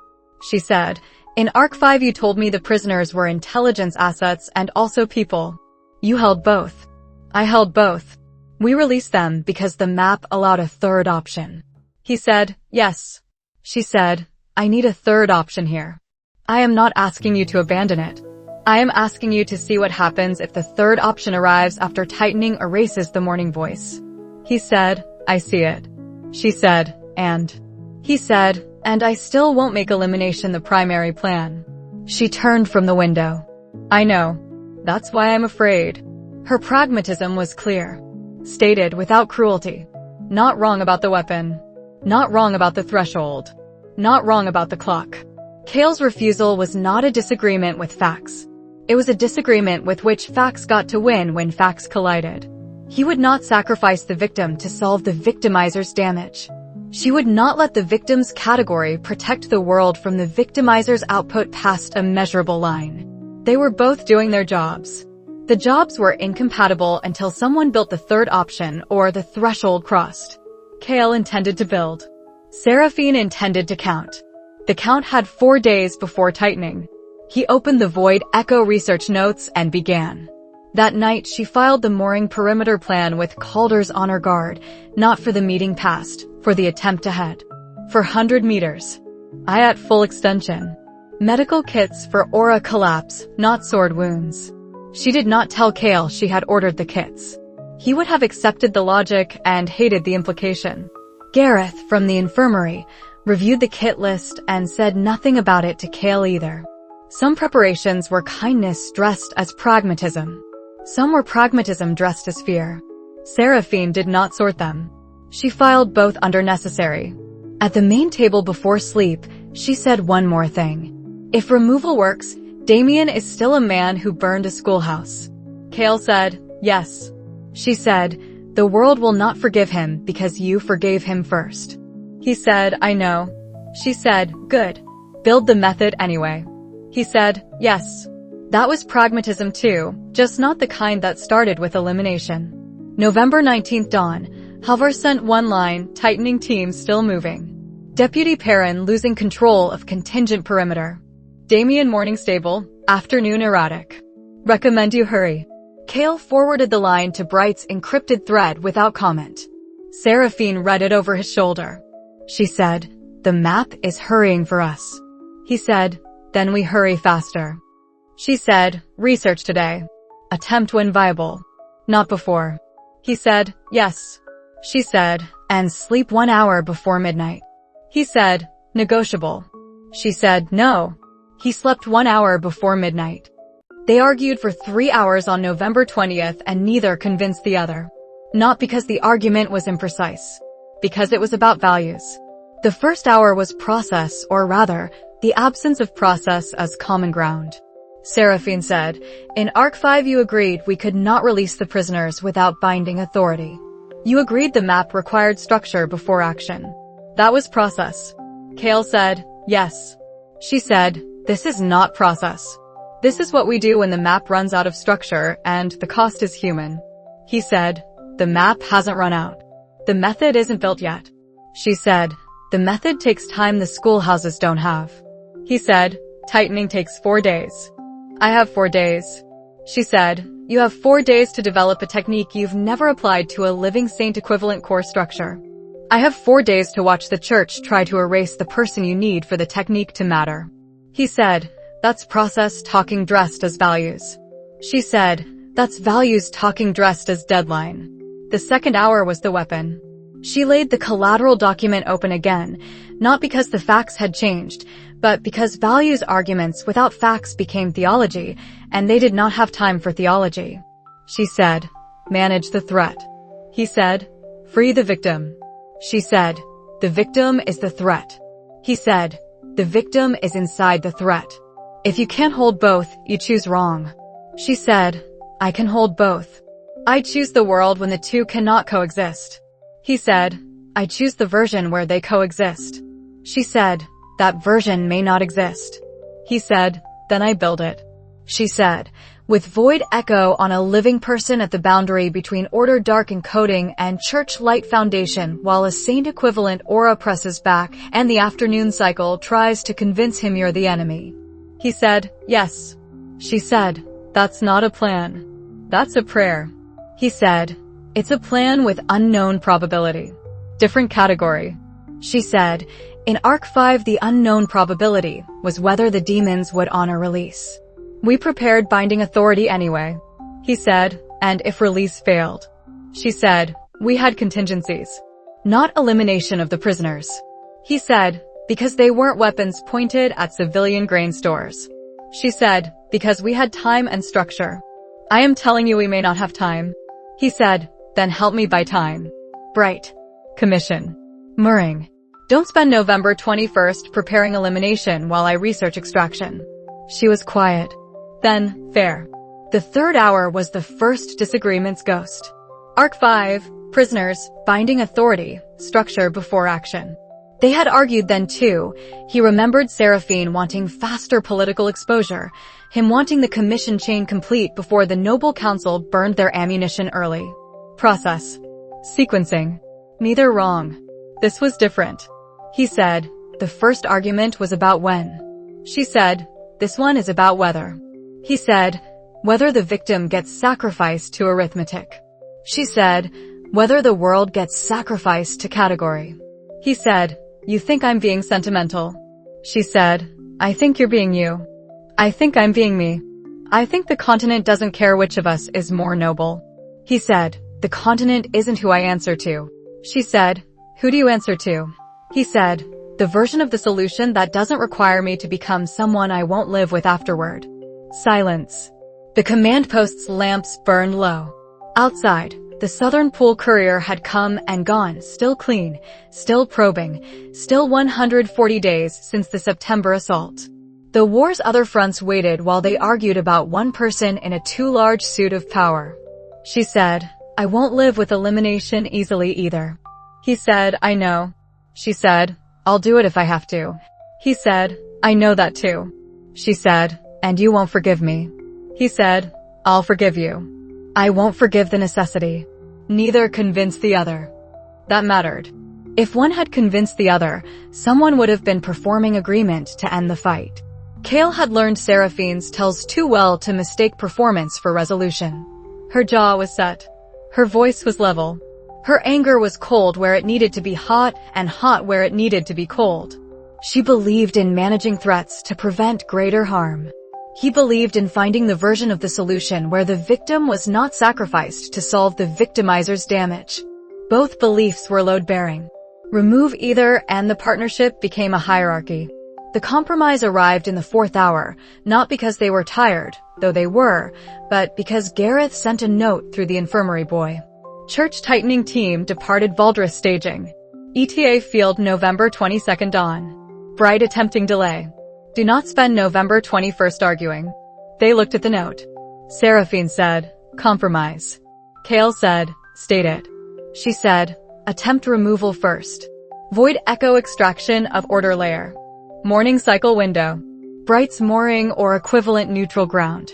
She said, "In Arc 5 you told me the prisoners were intelligence assets and also people. You held both." "I held both. We released them because the map allowed a third option." He said, "Yes." She said, "I need a third option here. I am not asking you to abandon it. I am asking you to see what happens if the third option arrives after tightening erases the morning voice." He said, "I see it." She said, "And?" He said, "And I still won't make elimination the primary plan." She turned from the window. "I know. That's why I'm afraid." Her pragmatism was clear. Stated without cruelty. Not wrong about the weapon. Not wrong about the threshold. Not wrong about the clock. Kael's refusal was not a disagreement with facts. It was a disagreement with which facts got to win when facts collided. He would not sacrifice the victim to solve the victimizer's damage. She would not let the victim's category protect the world from the victimizer's output past a measurable line. They were both doing their jobs. The jobs were incompatible until someone built the third option or the threshold crossed. Kael intended to build. Seraphine intended to count. The count had 4 days before tightening. He opened the Void Echo research notes and began. That night she filed the mooring perimeter plan with Calder's honor guard, not for the meeting past, for the attempt ahead. For 100 meters. I at full extension. Medical kits for aura collapse, not sword wounds. She did not tell Kael she had ordered the kits. He would have accepted the logic and hated the implication. Gareth, from the infirmary, reviewed the kit list and said nothing about it to Kael either. Some preparations were kindness dressed as pragmatism. Some were pragmatism dressed as fear. Seraphine did not sort them. She filed both under necessary. At the main table before sleep, she said one more thing. If removal works, Damien is still a man who burned a schoolhouse. Kael said, "Yes." She said, "The world will not forgive him because you forgave him first." He said, "I know." She said, "Good." Build the method anyway. He said, yes. That was pragmatism too, just not the kind that started with elimination. November 19th dawn. Halvar sent one line, tightening team still moving. Deputy Perrin losing control of contingent perimeter. Damien morning stable, afternoon erratic. Recommend you hurry. Kael forwarded the line to Bright's encrypted thread without comment. Seraphine read it over his shoulder. She said, the map is hurrying for us. He said, then we hurry faster. She said, research today. Attempt when viable. Not before. He said, yes. She said, and sleep 1 hour before midnight. He said, negotiable. She said, no. He slept 1 hour before midnight. They argued for 3 hours on November 20th and neither convinced the other. Not because the argument was imprecise. Because it was about values. The first hour was process, or rather, the absence of process as common ground. Seraphine said, in Arc 5 you agreed we could not release the prisoners without binding authority. You agreed the map required structure before action. That was process. Kael said, yes. She said, this is not process. This is what we do when the map runs out of structure and the cost is human. He said, the map hasn't run out. The method isn't built yet. She said, the method takes time the schoolhouses don't have. He said, tightening takes 4 days. I have 4 days. She said, you have 4 days to develop a technique you've never applied to a living saint equivalent core structure. I have 4 days to watch the church try to erase the person you need for the technique to matter. He said, that's process talking dressed as values. She said, that's values talking dressed as deadline. The second hour was the weapon. She laid the collateral document open again, not because the facts had changed, but because values arguments without facts became theology, and they did not have time for theology. She said, manage the threat. He said, free the victim. She said, the victim is the threat. He said, the victim is inside the threat. If you can't hold both, you choose wrong. She said, I can hold both. I choose the world when the two cannot coexist. He said, I choose the version where they coexist. She said, that version may not exist. He said, then I build it. She said, with void echo on a living person at the boundary between order dark encoding and church light foundation while a saint equivalent aura presses back and the afternoon cycle tries to convince him you're the enemy. He said, yes. She said, that's not a plan. That's a prayer. He said, it's a plan with unknown probability. Different category. She said, in Arc 5 the unknown probability was whether the demons would honor release. We prepared binding authority anyway. He said, and if release failed. She said, we had contingencies. Not elimination of the prisoners. He said, because they weren't weapons pointed at civilian grain stores. She said, because we had time and structure. I am telling you we may not have time. He said, then help me buy time. Bright. Commission. Murring. Don't spend November 21st preparing elimination while I research extraction. She was quiet. Then, fair. The third hour was the first disagreement's ghost. Arc 5, prisoners, binding authority, structure before action. They had argued then too. He remembered Seraphine wanting faster political exposure, him wanting the commission chain complete before the Noble Council burned their ammunition early. Process. Sequencing. Neither wrong. This was different. He said, the first argument was about when. She said, this one is about whether. He said, whether the victim gets sacrificed to arithmetic. She said, whether the world gets sacrificed to category. He said, you think I'm being sentimental. She said, I think you're being you. I think I'm being me. I think the continent doesn't care which of us is more noble. He said, the continent isn't who I answer to. She said, who do you answer to? He said, the version of the solution that doesn't require me to become someone I won't live with afterward. Silence. The command post's lamps burned low. Outside, the Southern Pool courier had come and gone, still clean, still probing, still 140 days since the September assault. The war's other fronts waited while they argued about one person in a too large suit of power. She said, I won't live with elimination easily either. He said, I know. She said, I'll do it if I have to. He said, I know that too. She said, and you won't forgive me. He said, I'll forgive you. I won't forgive the necessity. Neither convinced the other. That mattered. If one had convinced the other, someone would have been performing agreement to end the fight. Kael had learned Seraphine's tells too well to mistake performance for resolution. Her jaw was set. Her voice was level. Her anger was cold where it needed to be hot and hot where it needed to be cold. She believed in managing threats to prevent greater harm. He believed in finding the version of the solution where the victim was not sacrificed to solve the victimizer's damage. Both beliefs were load-bearing. Remove either and the partnership became a hierarchy. The compromise arrived in the 4th hour, not because they were tired, though they were, but because Gareth sent a note through the infirmary boy. Church tightening team departed Valdres staging. ETA field November 22nd on. Bright attempting delay. Do not spend November 21st arguing. They looked at the note. Seraphine said, compromise. Kael said, state it. She said, attempt removal first. Void echo extraction of order layer. Morning cycle window. Bright's mooring or equivalent neutral ground.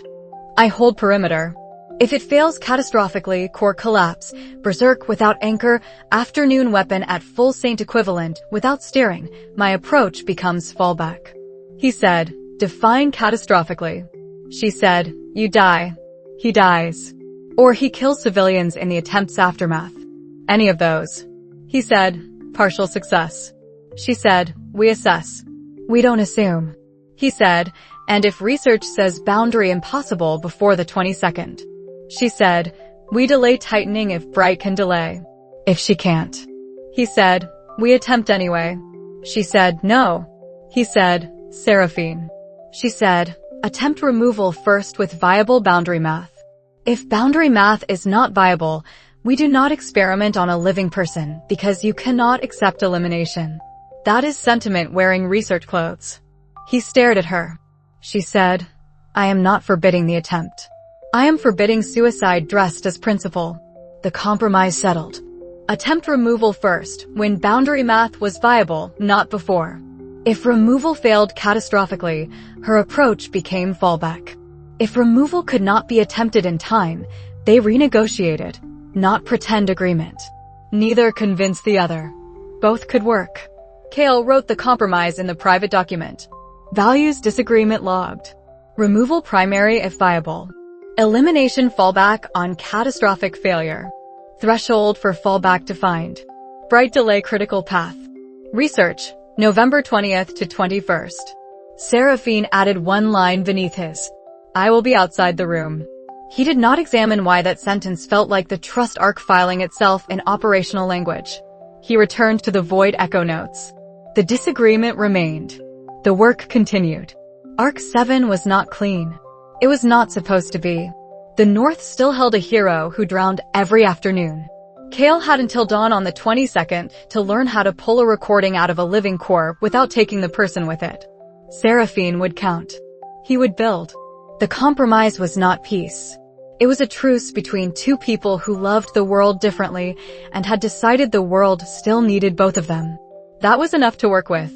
I hold perimeter. If it fails catastrophically, core collapse, berserk without anchor, afternoon weapon at full saint equivalent, without steering, my approach becomes fallback. He said, define catastrophically. She said, you die. He dies. Or he kills civilians in the attempt's aftermath. Any of those. He said, partial success. She said, we assess. We don't assume. He said, and if research says boundary impossible before the 22nd. She said, we delay tightening if Bright can delay. If she can't. He said, we attempt anyway. She said, no. He said, Seraphine. She said, attempt removal first with viable boundary math. If boundary math is not viable, we do not experiment on a living person because you cannot accept elimination. That is sentiment wearing research clothes. He stared at her. She said, I am not forbidding the attempt. I am forbidding suicide dressed as principle. The compromise settled. Attempt removal first, when boundary math was viable, not before. If removal failed catastrophically, her approach became fallback. If removal could not be attempted in time, they renegotiated, not pretend agreement. Neither convinced the other. Both could work. Kael wrote the compromise in the private document. Values disagreement logged. Removal primary if viable. Elimination fallback on catastrophic failure. Threshold for fallback defined. Bright delay critical path. Research, November 20th to 21st. Seraphine added one line beneath his. I will be outside the room. He did not examine why that sentence felt like the trust arc filing itself in operational language. He returned to the void echo notes. The disagreement remained. The work continued. Arc 7 was not clean. It was not supposed to be. The North still held a hero who drowned every afternoon. Kael had until dawn on the 22nd to learn how to pull a recording out of a living core without taking the person with it. Seraphine would count. He would build. The compromise was not peace. It was a truce between two people who loved the world differently and had decided the world still needed both of them. That was enough to work with.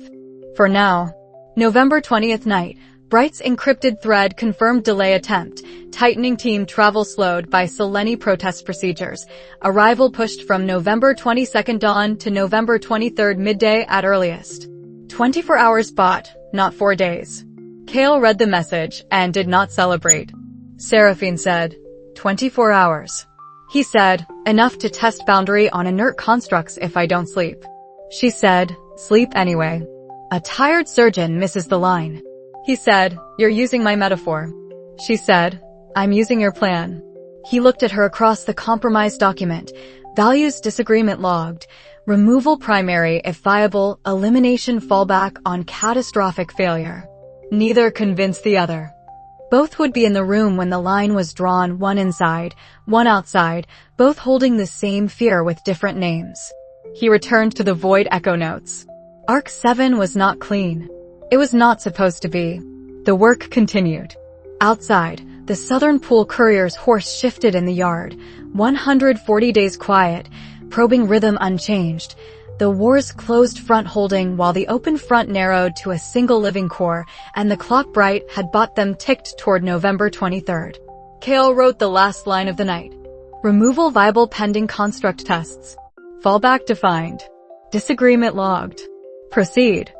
For now. November 20th night, Bright's encrypted thread confirmed delay attempt. Tightening team travel slowed by Selene protest procedures. Arrival pushed from November 22nd dawn to November 23rd midday at earliest. 24 hours bought, not 4 days. Kael read the message and did not celebrate. Seraphine said, 24 hours. He said, enough to test boundary on inert constructs if I don't sleep. She said, sleep anyway. A tired surgeon misses the line. He said, you're using my metaphor. She said, I'm using your plan. He looked at her across the compromise document. Values disagreement logged. Removal primary if viable, elimination fallback on catastrophic failure. Neither convinced the other. Both would be in the room when the line was drawn, one inside, one outside, both holding the same fear with different names. He returned to the void echo notes. Arc 7 was not clean. It was not supposed to be. The work continued. Outside, the Southern Pool Courier's horse shifted in the yard. 140 days quiet, probing rhythm unchanged. The war's closed front holding while the open front narrowed to a single living core, and the clock Bright had bought them ticked toward November 23rd. Kael wrote the last line of the night. Removal viable pending construct tests. Fallback defined. Disagreement logged. Proceed.